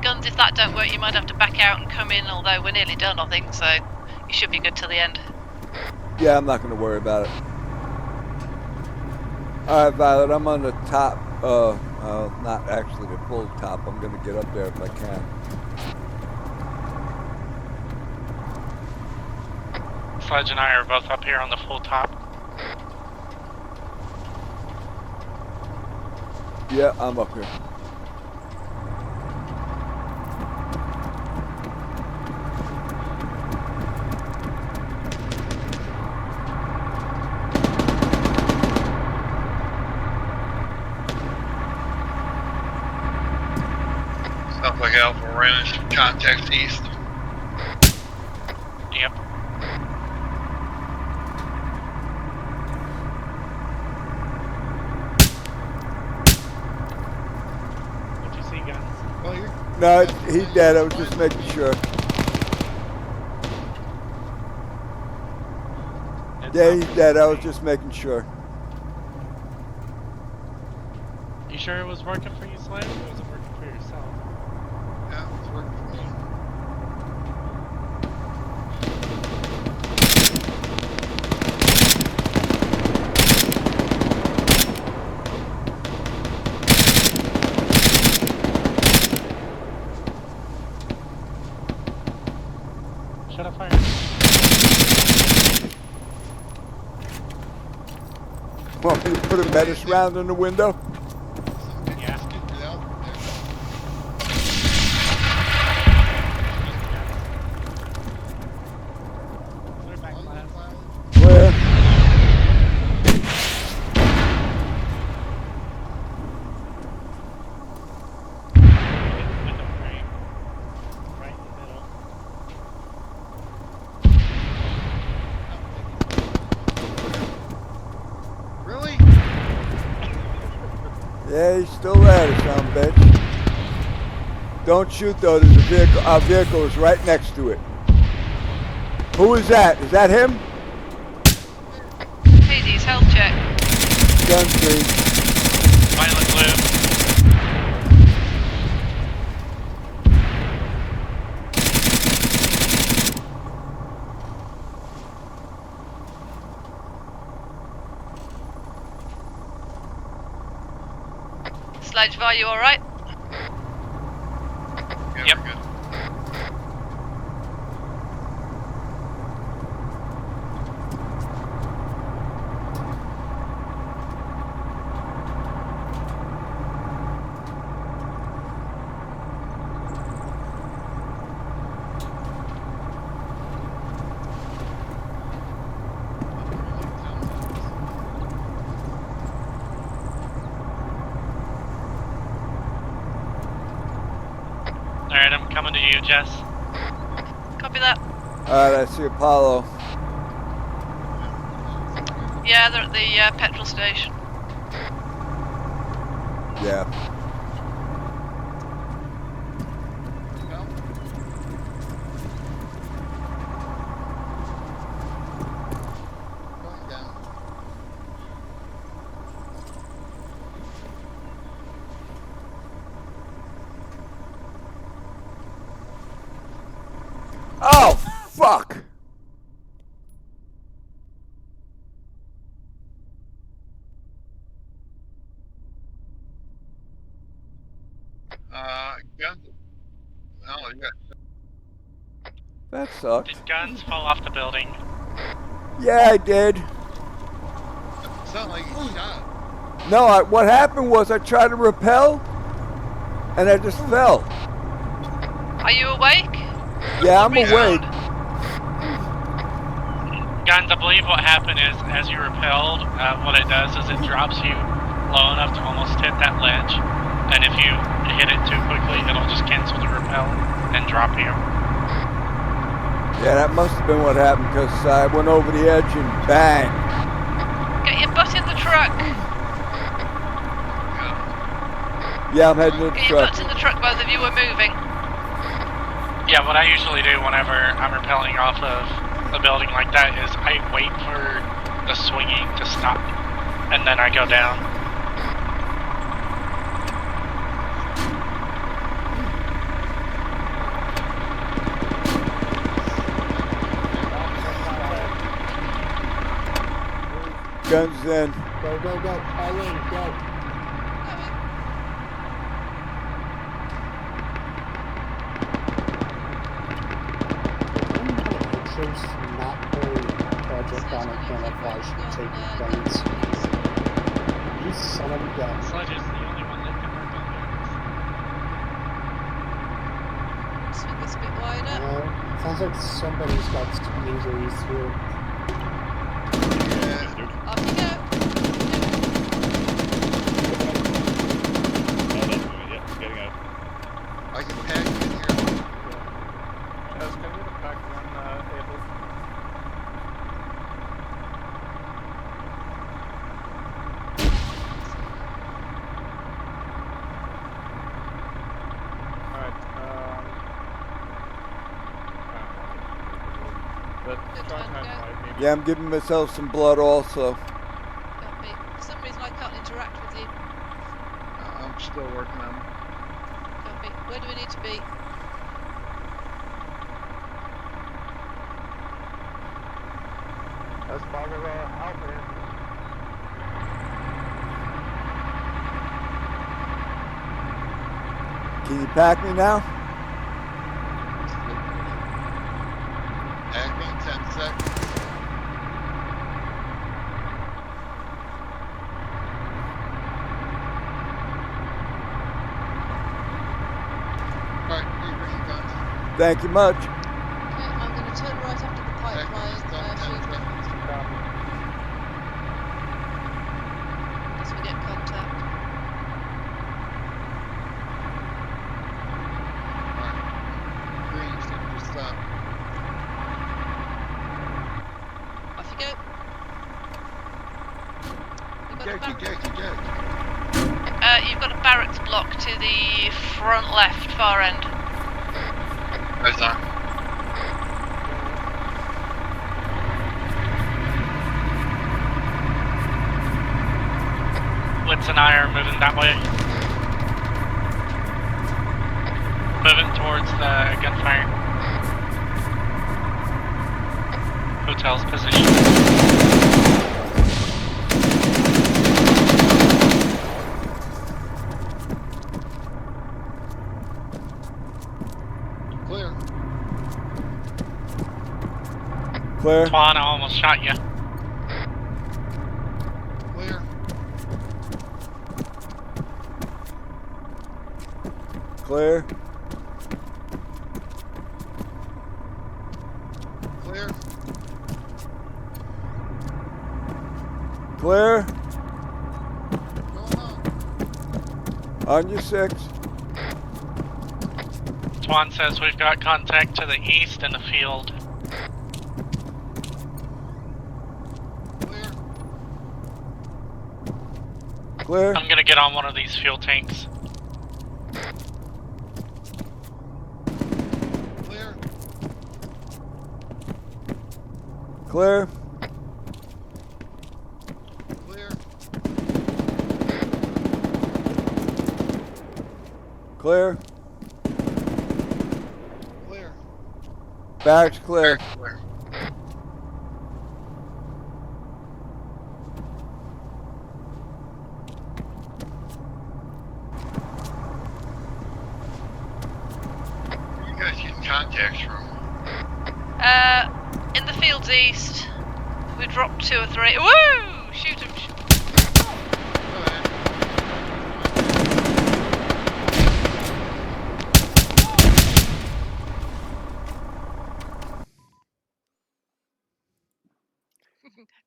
Guns, if that don't work, you might have to back out and come in, although we're nearly done, I think, so you should be good till the end. Yeah, I'm not going to worry about it. All right, Violet, I'm on the top. Not actually the full top. I'm going to get up there if I can. Sledge and I are both up here on the full top. Yeah, I'm up here. Sounds like Alpha Ranch. Contact east. Yep. What'd you see, Guns? Well, you're... No, he's dead. I was just making sure. Yeah, he's dead. I was just making sure. You sure it was working for you, Sledge, or was it working for yourself? Yeah, it's working for me. Shut up, fire. Want me to put a menace round in the window? Yeah. Put it back flat. Where? Window frame. Right in the middle. Really? Yeah, he's still there, the son of a bitch. Don't shoot though, there's a vehicle. Our vehicle is right next to it. Who is that? Is that him? Hades, health check. Gun green. Violet blue. Sledge, are you alright? Yeah, Yep. we're good. Alright, I'm coming to you, Jess. Copy that. Alright, I see Apollo. Yeah, they're at the petrol station. Yeah. Go. Going down. Oh, fuck! Guns. Oh, yeah. That sucked. Did Guns fall off the building? Yeah, I did. Sound like you shot. No, what happened was I tried to rappel, and I just fell. Are you awake? Yeah, I'm Rebound. awake. Guns, I believe what happened is, as you repelled, what it does is it drops you low enough to almost hit that ledge, and if you hit it too quickly, it'll just cancel the repel and drop you. Yeah, that must have been what happened, because I went over the edge and bang. truck. Yeah, I'm heading to the Get your truck. butts in the truck, both of you are moving. Yeah, what I usually do whenever I'm rappelling off of a building like that is I wait for the swinging to stop, and then I go down. Guns in. Go, go, go. All in, go. Pictures not very project on a camouflage for taking guns. You son of a gun. Sludge is the only one that can work on Swing this a bit wider. Sounds like somebody's got some injuries here. Off you go. Getting out. I can pack in here. Yes, can you pack when able? Alright, but try to have five maybe. Yeah, I'm giving myself some blood also. Copy. For some reason I can't interact with you. I'm still working on it. Copy. Where do we need to be? Let's follow Alpha. Can you pack me now? Packing 10 seconds. Alright, you bring your guns. Thank you much. Okay, I'm going to turn right after the pipeline. Unless we get contact. Alright. Green, just stop. Off you go. You've got a You've got a barracks block to the front left, far end. There's that. Blitz and I are moving that way. Moving towards the gunfire. Hotel's position. Clear. Clear. Twan, I almost shot you. Clear. Clear. Clear. Clear. Going on. On your 6. Twan says we've got contact to the east in the field. Clear. I'm gonna get on one of these fuel tanks. Clear. Clear. Clear. Clear. Clear. Barracks clear. Clear. Where you guys getting contacts from? In the fields east. We dropped 2 or 3. Woo! Shoot him. Go ahead.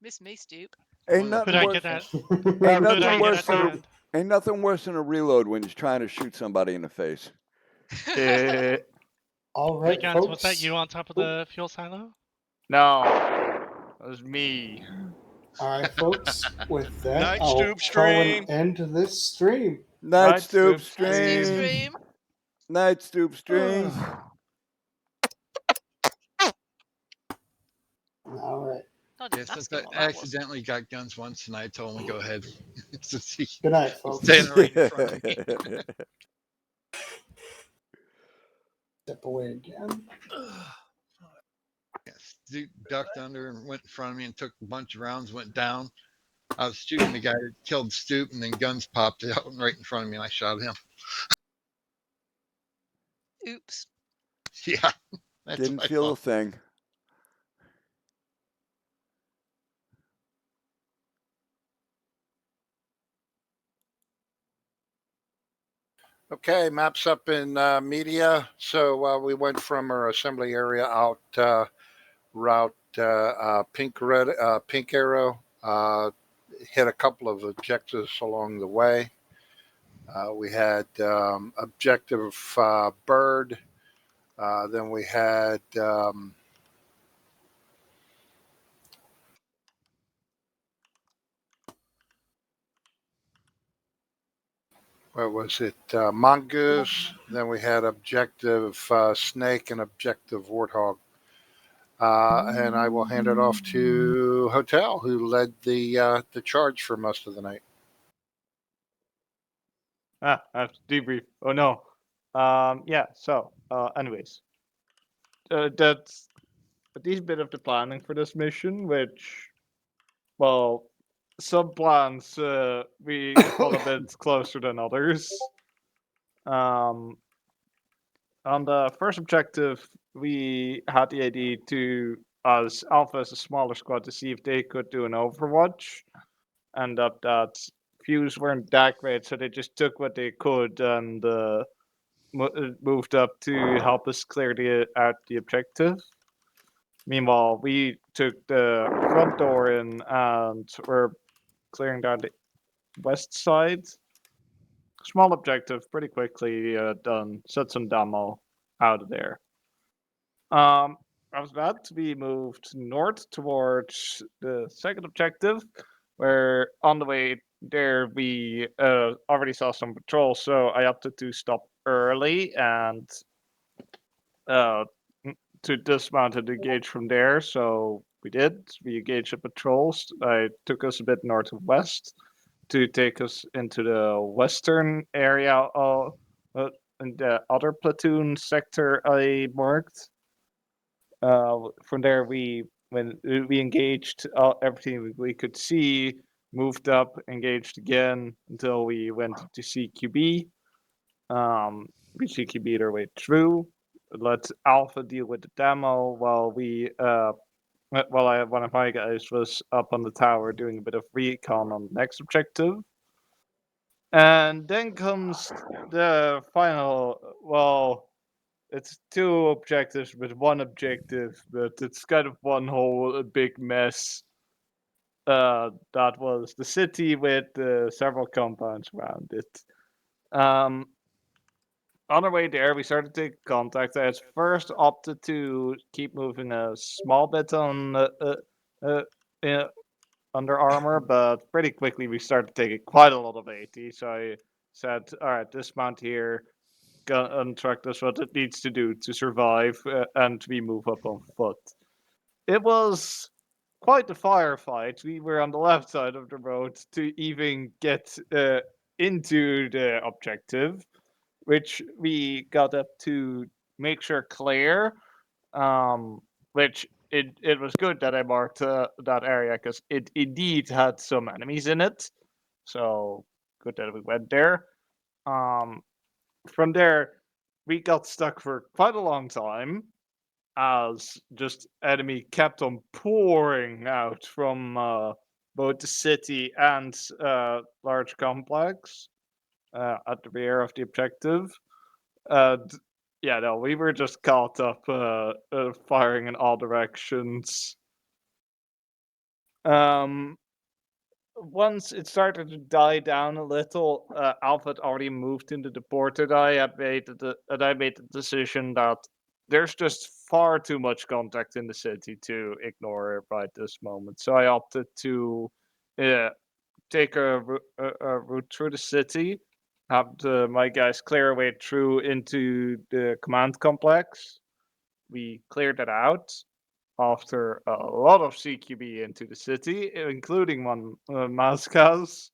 Miss me, Stoop. Ain't nothing Who'd I worse. get at? Ain't Who'd I nothing get worse at than the a, end? ain't nothing worse than a reload when you're trying to shoot somebody in the face. All Hey right, guns, folks. was that you on top of the fuel silo? No, that was me. All right, folks. With that, Night I'll Stoop call an stream. end to this stream. Night Stoop Night Stoop stream. stream. Night Stoop stream. All right. Not Yeah, even since asking I what that was. accidentally got guns once, and I told him to go ahead. Since he's Good night, folks. standing right in front of me. Step away again. Yes, Duke ducked under and went in front of me and took a bunch of rounds, went down. I was shooting the guy that killed Stoop, and then guns popped out right in front of me, and I shot him. Oops. Yeah, that's Didn't my feel a fault. thing. Okay, maps up in media. So we went from our assembly area out route Pink Arrow. Hit a couple of objectives along the way. We had objective Bird. Then we had what was it? Mongoose. Then we had objective Snake and objective Warthog. And I will hand it off to Hotel, who led the charge for most of the night. I have to debrief. Oh no. Yeah. So, anyways, that's a decent bit of the planning for this mission, which, well, some plans we got a bit closer than others. On the first objective, we had the idea to, as Alpha as a smaller squad, to see if they could do an Overwatch. And up that views weren't that great, so they just took what they could and moved up to help us clear out the objective. Meanwhile, we took the front door in and were clearing down the west side. Small objective, pretty quickly done. Set some demo out of there. After that, we moved north towards the second objective, where on the way there we already saw some patrols, so I opted to stop early and to dismount and engage from there. So we did. We engaged the patrols. I took us a bit northwest to take us into the western area in the other platoon sector I marked. From there, when we engaged everything we could see, moved up, engaged again until we went to CQB. We CQB'd our way through. Let Alpha deal with the demo while one of my guys was up on the tower doing a bit of recon on the next objective. And then comes the final, well, it's two objectives, but one objective, but it's kind of one whole big mess. That was the city with several compounds around it. On our way there, we started to take contact. I at first opted to keep moving a small bit on under armor, but pretty quickly we started taking quite a lot of AT. So I said, all right, dismount here, gun truck does what it needs to do to survive, and we move up on foot. It was quite a firefight. We were on the left side of the road to even get into the objective, which we got up to make sure clear. Which it was good that I marked that area because it indeed had some enemies in it. So good that we went there. From there, we got stuck for quite a long time as just enemy kept on pouring out from both the city and large complex at the rear of the objective. Yeah, no, we were just caught up firing in all directions. Once it started to die down a little, Alpha had already moved into the port, and I made the decision that there's just far too much contact in the city to ignore right this moment. So I opted to take a route through the city, have my guys clear a way through into the command complex. We cleared it out after a lot of CQB into the city, including one Moscow's.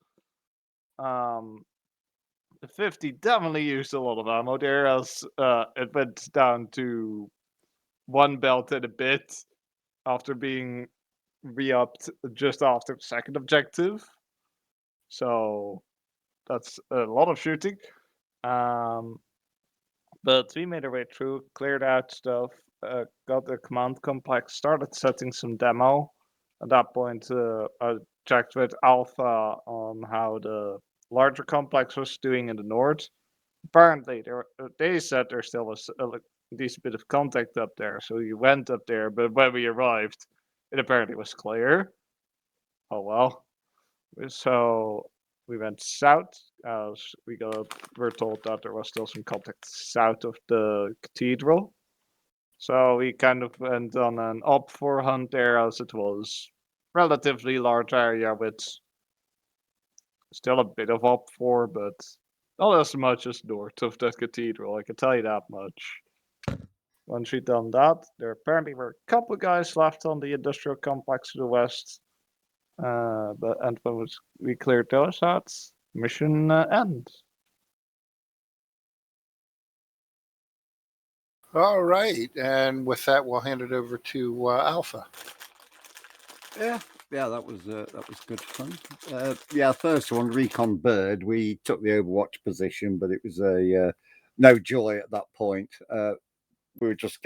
The 50 definitely used a lot of ammo there, as it went down to one belt and a bit after being re-upped just after the second objective. So that's a lot of shooting. But we made our way through, cleared out stuff, got the command complex, started setting some demo. At that point, I checked with Alpha on how the larger complex was doing in the north. Apparently, they said there still was a decent bit of contact up there, so we went up there, but when we arrived, it apparently was clear. Oh well. So we went south, as were told that there was still some contact south of the cathedral. So we kind of went on an op-4 hunt there, as it was relatively large area with still a bit of op-4, but not as much as north of the cathedral, I can tell you that much. Once we'd done that, there apparently were a couple guys left on the industrial complex to the west. And when we cleared those out, mission ends. All right, and with that, we'll hand it over to Alpha. Yeah, that was good fun. First one, Recon Bird. We took the Overwatch position, but it was a no joy at that point. We could just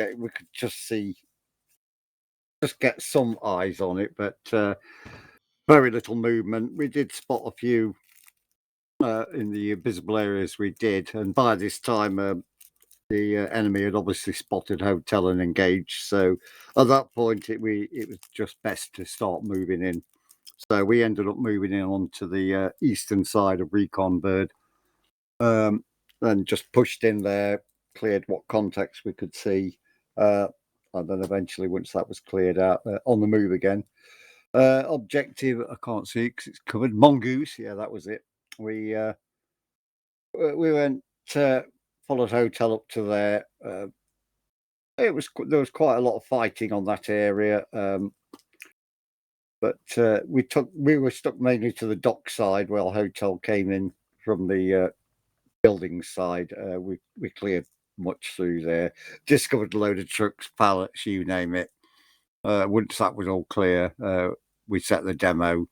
get some eyes on it, but very little movement. We did spot a few in the visible areas we did, and by this time the enemy had obviously spotted hotel and engaged. So at that point, it was just best to start moving in. So we ended up moving in onto the eastern side of Recon Bird, and just pushed in there, cleared what contacts we could see, and then eventually, once that was cleared out, on the move again. Objective, I can't see because it's covered. Mongoose, yeah, that was it. We went, followed hotel up to there. There was quite a lot of fighting on that area, but we were stuck mainly to the dock side while hotel came in from the building side. We cleared much through there, discovered a load of trucks, pallets, you name it. Once that was all clear, we set the demo,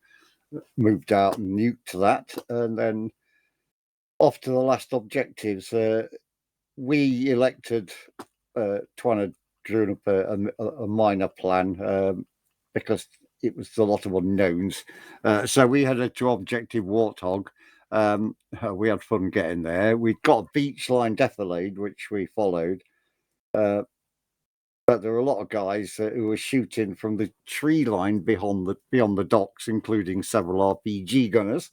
moved out and nuked that, and then off to the last objectives. We elected trying to drew up a minor plan because it was a lot of unknowns. So we had a two objective Warthog. We had fun getting there. We got a beach line defilade, which we followed. But there were a lot of guys who were shooting from the tree line beyond the docks, including several RPG gunners,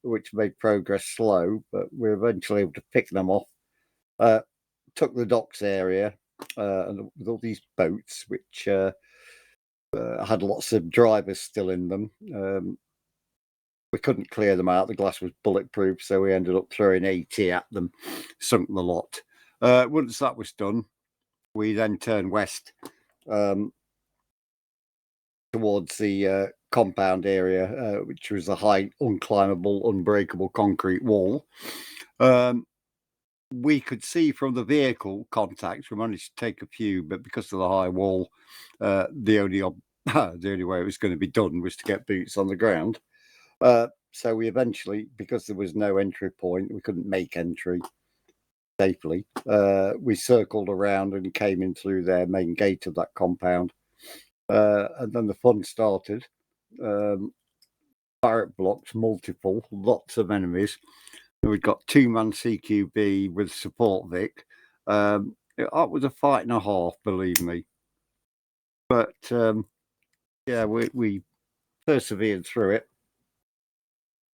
which made progress slow. But we were eventually able to pick them off. Took the docks area, and with all these boats, which had lots of drivers still in them. We couldn't clear them out. The glass was bulletproof, so we ended up throwing AT at them, sunk the lot. Once that was done, we then turned west towards the compound area, which was a high, unclimbable, unbreakable concrete wall. We could see from the vehicle contacts. We managed to take a few, but because of the high wall, the only way it was going to be done was to get boots on the ground. So we eventually, because there was no entry point, we couldn't make entry safely. We circled around and came in through their main gate of that compound. And then the fun started. Pirate blocks, multiple, lots of enemies. We'd got 2-man CQB with support Vic. It was a fight and a half, believe me. But we persevered through it.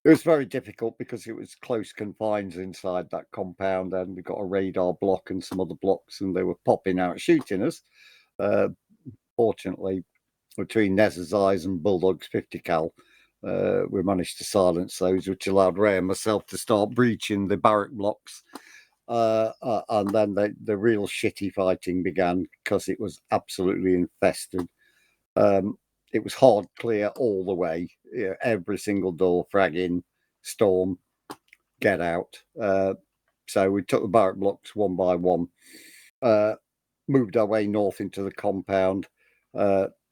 It was very difficult because it was close confines inside that compound, and we got a radar block and some other blocks, and they were popping out shooting us. Fortunately, between Nez's eyes and Bulldog's 50 cal, we managed to silence those, which allowed Ray and myself to start breaching the barrack blocks. And then the real shitty fighting began because it was absolutely infested. It was hard clear all the way, every single door, frag in, storm, get out. So we took the barrack blocks one by one, moved our way north into the compound.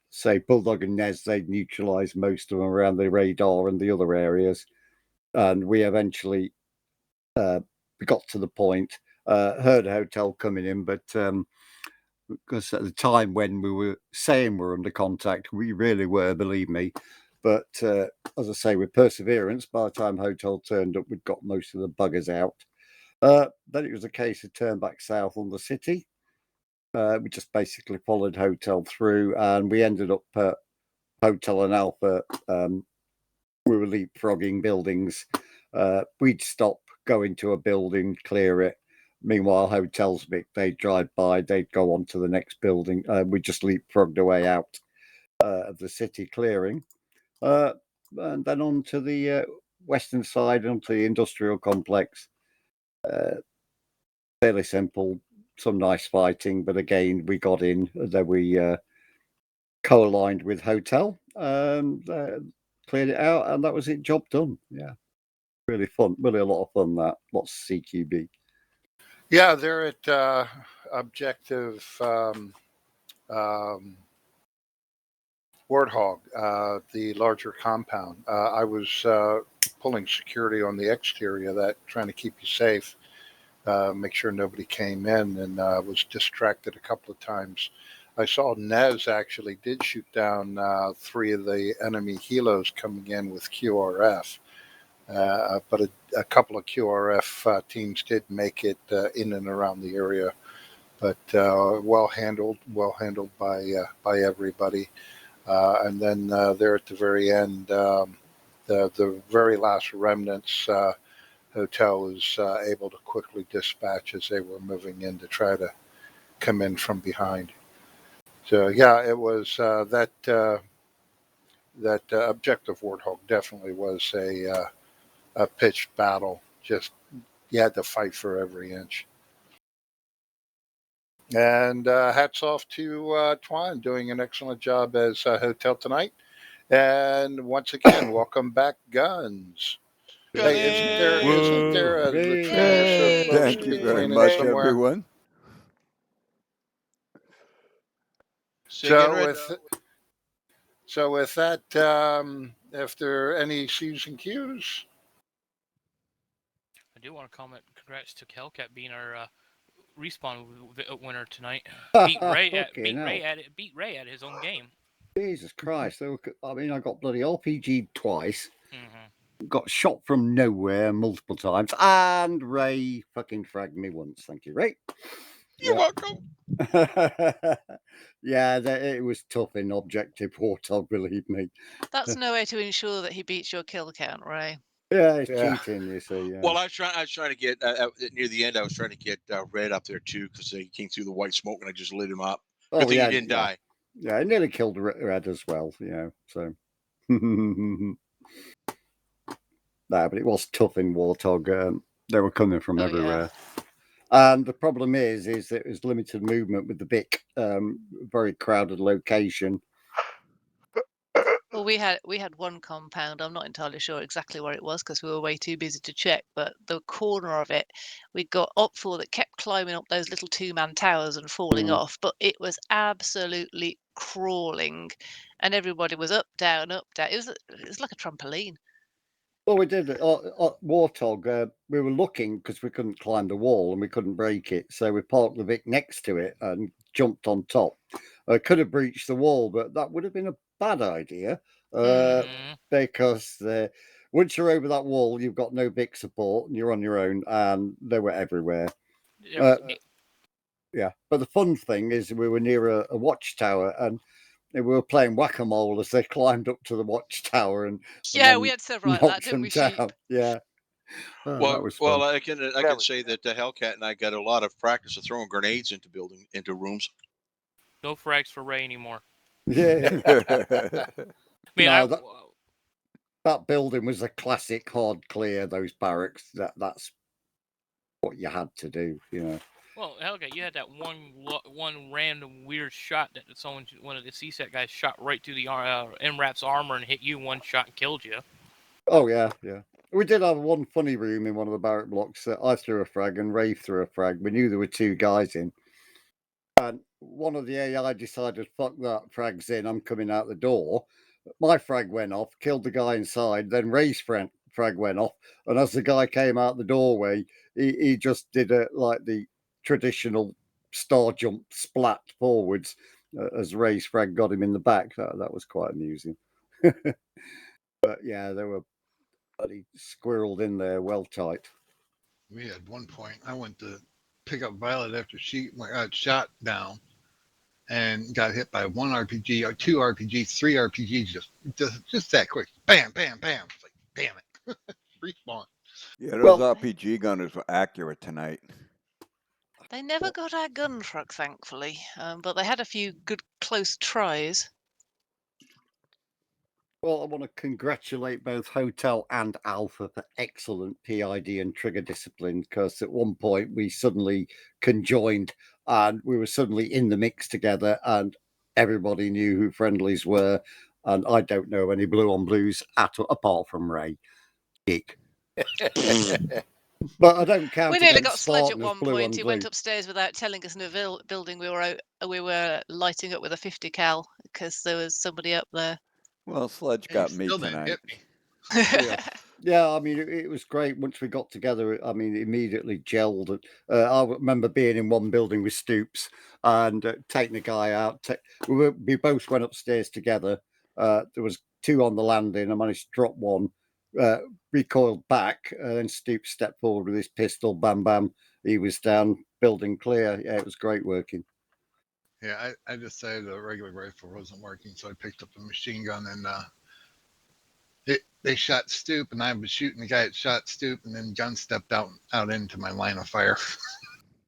Say Bulldog and Nez, they'd neutralised most of them around the radar and the other areas. And we eventually got to the point, heard a hotel coming in, but because at the time when we were saying we're under contact, we really were, believe me. But as I say, with perseverance, by the time hotel turned up, we'd got most of the buggers out. Then it was a case of turn back south on the city. We just basically followed hotel through, and we ended up at Hotel and Alpha. We were leapfrogging buildings. We'd stop, go into a building, clear it. Meanwhile, hotels, they'd drive by, they'd go on to the next building. We just leapfrogged away out of the city clearing. And then on to the western side, onto the industrial complex. Fairly simple, some nice fighting, but again, we got in. Then we co-aligned with hotel and cleared it out, and that was it. Job done. Yeah, really fun. Really a lot of fun. That lots of CQB. Yeah, they're at Objective Warthog, the larger compound. I was pulling security on the exterior of that, trying to keep you safe, make sure nobody came in, and was distracted a couple of times. I saw Nez actually did shoot down 3 of the enemy helos coming in with QRF. But a couple of QRF teams did make it in and around the area, but well handled by everybody. And then there at the very end, the very last remnants hotel was able to quickly dispatch as they were moving in to try to come in from behind. So yeah, it was that Objective Warthog definitely was a pitched battle. Just you had to fight for every inch. And hats off to Twan, doing an excellent job as Hotel tonight. And once again, welcome back, Guns. Hey, isn't there a latrine you're supposed Thank to you be very cleaning much, somewhere? everyone. So with that, if there are any C's and Q's. I do want to comment. Congrats to Kelcat being our respawn winner tonight. Beat Ray at his own game. Jesus Christ! I mean, I got bloody RPG twice. Got shot from nowhere multiple times, and Ray fucking fragged me once. Thank you, Ray. You're welcome. Yeah, it was tough in Objective Warthog, believe me. That's no way to ensure that he beats your kill count, Ray. Yeah, it's cheating, you see. Yeah. Well, I was trying to get near the end. I was trying to get Red up there too because he came through the white smoke and I just lit him up. Good thing he didn't die. Yeah, I nearly killed Red as well. So. No, but it was tough in Warthog. They were coming from everywhere. Yeah. And the problem is that it was limited movement with the BIC, very crowded location. Well, we had one compound. I'm not entirely sure exactly where it was because we were way too busy to check. But the corner of it, we got OPFOR that kept climbing up those little 2-man towers and falling off. But it was absolutely crawling, and everybody was up, down, up, down. It was like a trampoline. Well, we did Warthog. We were looking because we couldn't climb the wall and we couldn't break it, so we parked the Vic next to it and jumped on top. I could have breached the wall, but that would have been a bad idea because once you're over that wall, you've got no Vic support and you're on your own, and they were everywhere. Yeah, but the fun thing is we were near a watchtower, and we were playing whack-a-mole as they climbed up to the watchtower and Yeah, we had several like that, didn't we, down. Sheep? Yeah. Well, that was fun. I can say that the Hellcat and I got a lot of practice of throwing grenades into rooms. No frags for Ray anymore. Yeah. I that building was a classic hard clear. Those barracks. That's what you had to do. Well, Hellcat, you had that one random weird shot that one of the CSAT guys shot right through the MRAP's armor and hit you one shot and killed you. Oh yeah. We did have one funny room in one of the barrack blocks. I threw a frag and Ray threw a frag. We knew there were two guys in. And one of the AI decided, fuck that, frag's in, I'm coming out the door. My frag went off, killed the guy inside, then Ray's frag went off. And as the guy came out the doorway, he just did like the traditional star jump splat forwards as Ray's frag got him in the back. That was quite amusing. But yeah, they were bloody squirreled in there well tight. We had one point, I went to pick up Violet after she got shot down and got hit by one RPG or two RPGs, three RPGs, just that quick. Bam, bam, bam. It's like, damn it. Respawn. Yeah, those RPG gunners were accurate tonight. They never got our gun truck, thankfully, but they had a few good close tries. Well, I want to congratulate both Hotel and Alpha for excellent PID and trigger discipline, because at one point we suddenly conjoined and we were suddenly in the mix together and everybody knew who friendlies were. And I don't know any blue on blues apart from Ray. Dick. But I don't count. We nearly got Sledge at Spartan as one blue point. on He blue. went upstairs without telling us in the building we were lighting up with a 50 cal because there was somebody up there. Well, Sledge got me Still tonight. didn't hit me. Yeah, I mean, it was great once we got together. I mean, immediately gelled. I remember being in one building with Stoops and taking the guy out. We both went upstairs together. There was two on the landing. I managed to drop one, recoiled back, and then Stoops stepped forward with his pistol. Bam, bam. He was down, building clear. Yeah, it was great working. Yeah, I decided the regular rifle wasn't working, so I picked up a machine gun and they shot Stoop, and I was shooting the guy that shot Stoop, and then gun stepped out into my line of fire.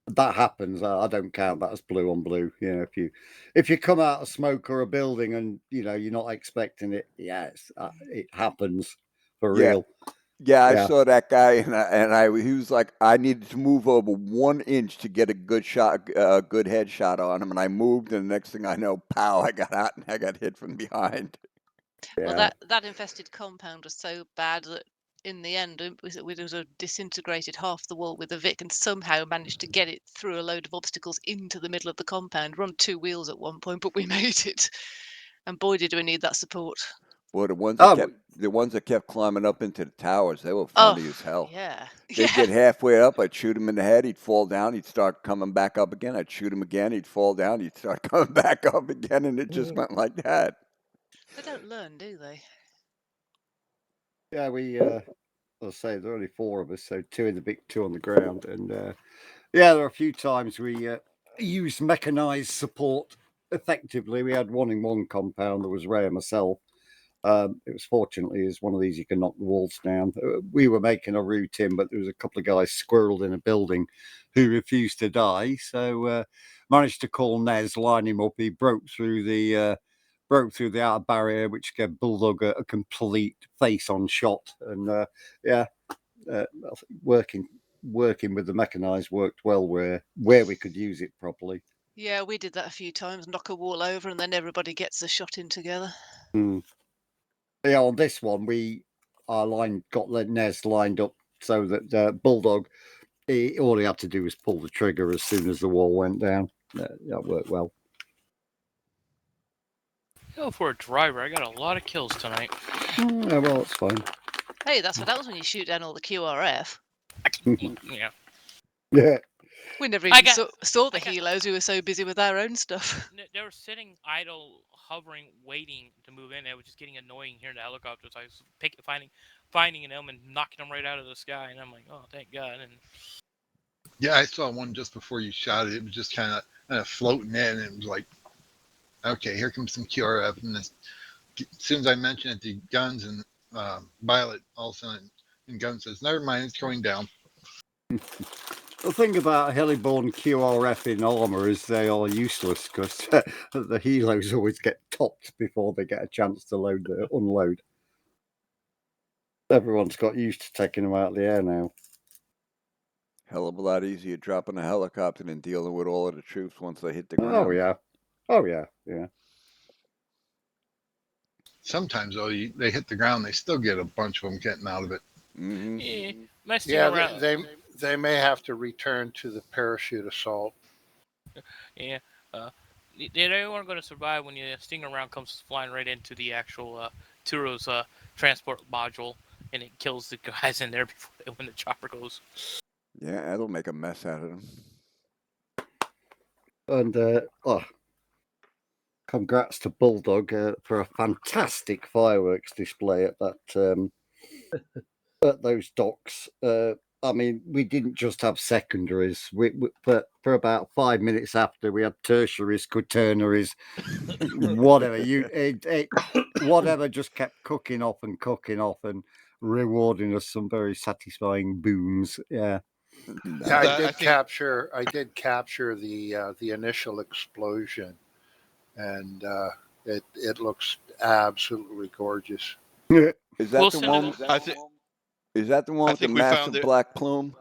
That happens. I don't count that as blue on blue. If you come out of smoke or a building and you're not expecting it, it happens for real. Yeah, I saw that guy, and he was like, I needed to move over 1 inch to get a good shot, a good headshot on him, and I moved, and the next thing I know, pow! I got out and I got hit from behind. Well, that infested compound was so bad that in the end we disintegrated half the wall with a Vic and somehow managed to get it through a load of obstacles into the middle of the compound. We're on 2 wheels at one point, but we made it. And boy, did we need that support. Well, the ones that kept climbing up into the towers, they were funny as hell. Yeah. They'd get halfway up, I'd shoot him in the head, he'd fall down, he'd start coming back up again. I'd shoot him again, he'd fall down, he'd start coming back up again, and it just went like that. They don't learn, do they? Yeah, I'll say there are only 4 of us, so 2 in the big, 2 on the ground, and there are a few times we used mechanized support effectively. We had one in one compound that was Ray and myself. It was fortunately is one of these you can knock the walls down. We were making a route in, but there was a couple of guys squirreled in a building who refused to die. So managed to call Nez, line him up. He broke through the outer barrier, which gave Bulldog a complete face-on shot. And working with the mechanized worked well where we could use it properly. Yeah, we did that a few times. Knock a wall over, and then everybody gets a shot in together. Yeah, on this one, got Nez lined up so that Bulldog, all he had to do was pull the trigger as soon as the wall went down. That worked well. Oh, for a driver, I got a lot of kills tonight. Yeah, well, that's fine. Hey, that's what happens when you shoot down all the QRF. Yeah. Yeah. We never even saw the helos. We were so busy with our own stuff. They were sitting idle, hovering, waiting to move in. It was just getting annoying hearing the helicopters. I was finding them and knocking them right out of the sky. And I'm like, oh, thank God. And yeah, I saw one just before you shot it. It was just kind of floating in, and it was like Okay, here comes some QRF, and as soon as I mention it, the guns and Violet also and Gun says, "Never mind, it's going down." The thing about heliborne QRF in armour is they are useless because the helos always get topped before they get a chance to unload. Everyone's got used to taking them out of the air now. Hell of a lot easier dropping a helicopter than dealing with all of the troops once they hit the ground. Oh yeah. Sometimes though, they hit the ground, they still get a bunch of them getting out of it. Yeah, they may have to return to the parachute assault. Yeah, they weren't going to survive when the Stinger round comes flying right into the actual Turo's transport module, and it kills the guys in there before when the chopper goes. Yeah, that'll make a mess out of them. And congrats to Bulldog for a fantastic fireworks display at that at those docks. I mean, we didn't just have secondaries. For about 5 minutes after, we had tertiaries, quaternaries, whatever. Whatever just kept cooking off and rewarding us some very satisfying booms. Yeah. Yeah, I did capture the initial explosion, and it looks absolutely gorgeous. Is that the one? Is that the one with the massive black plume?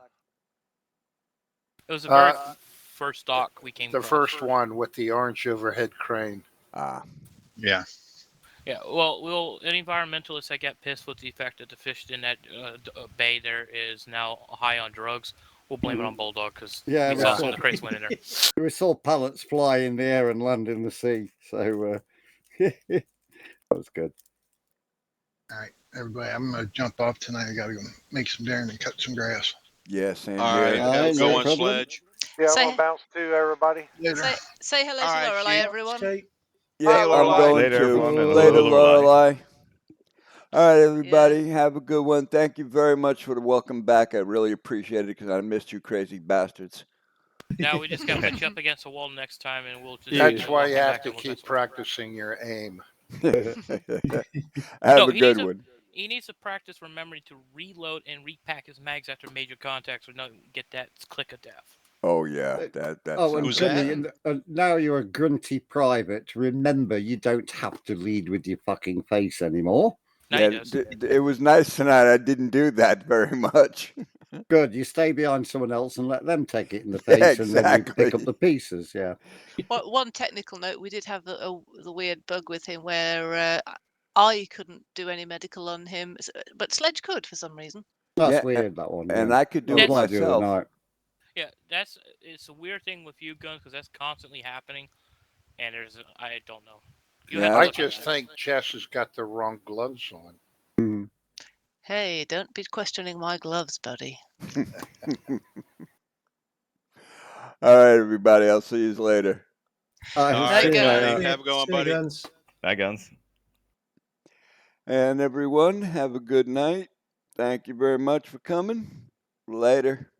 It was the very first dock we came. The first one with the orange overhead crane. Yeah. Yeah, well, any environmentalists that get pissed with the fact that the fish in that bay there is now high on drugs, we'll blame it on Bulldog because we saw some of the crates went in there. We saw pallets fly in the air and land in the sea, so that was good. All right, everybody, I'm going to jump off tonight. I got to go make some dinner and cut some grass. Yeah, same All here. right, go on, Sledge. Yeah, I'm going to bounce too, everybody. Say hello to Lorelei, everyone. Yeah, I'm going Later, to. everyone, and Later, hello, Lorelei. All right, everybody, have a good one. Thank you very much for the welcome back. I really appreciate it because I missed you crazy bastards. Now we just got to put you up against the wall next time, and we'll just. That's why you have to keep practicing your aim. Have a good one. He needs to practice remembering to reload and repack his mags after major contact, so not get that click of death. Oh yeah, that's. And Gunny, now you're a grunty private. Remember, you don't have to lead with your fucking face anymore. Yeah, it was nice tonight. I didn't do that very much. Good. You stay behind someone else and let them take it in the face, and then you pick up the pieces. Yeah. One technical note: we did have the weird bug with him where I couldn't do any medical on him, but Sledge could for some reason. That's weird. That one. And I could do it myself. Yeah, it's a weird thing with you guns because that's constantly happening, and I don't know. I just think Jess has got the wrong gloves on. Hey, don't be questioning my gloves, buddy. All right, everybody. I'll see you later. All right, guys. Have a good one, buddy. Bye, guns. And everyone, have a good night. Thank you very much for coming. Later.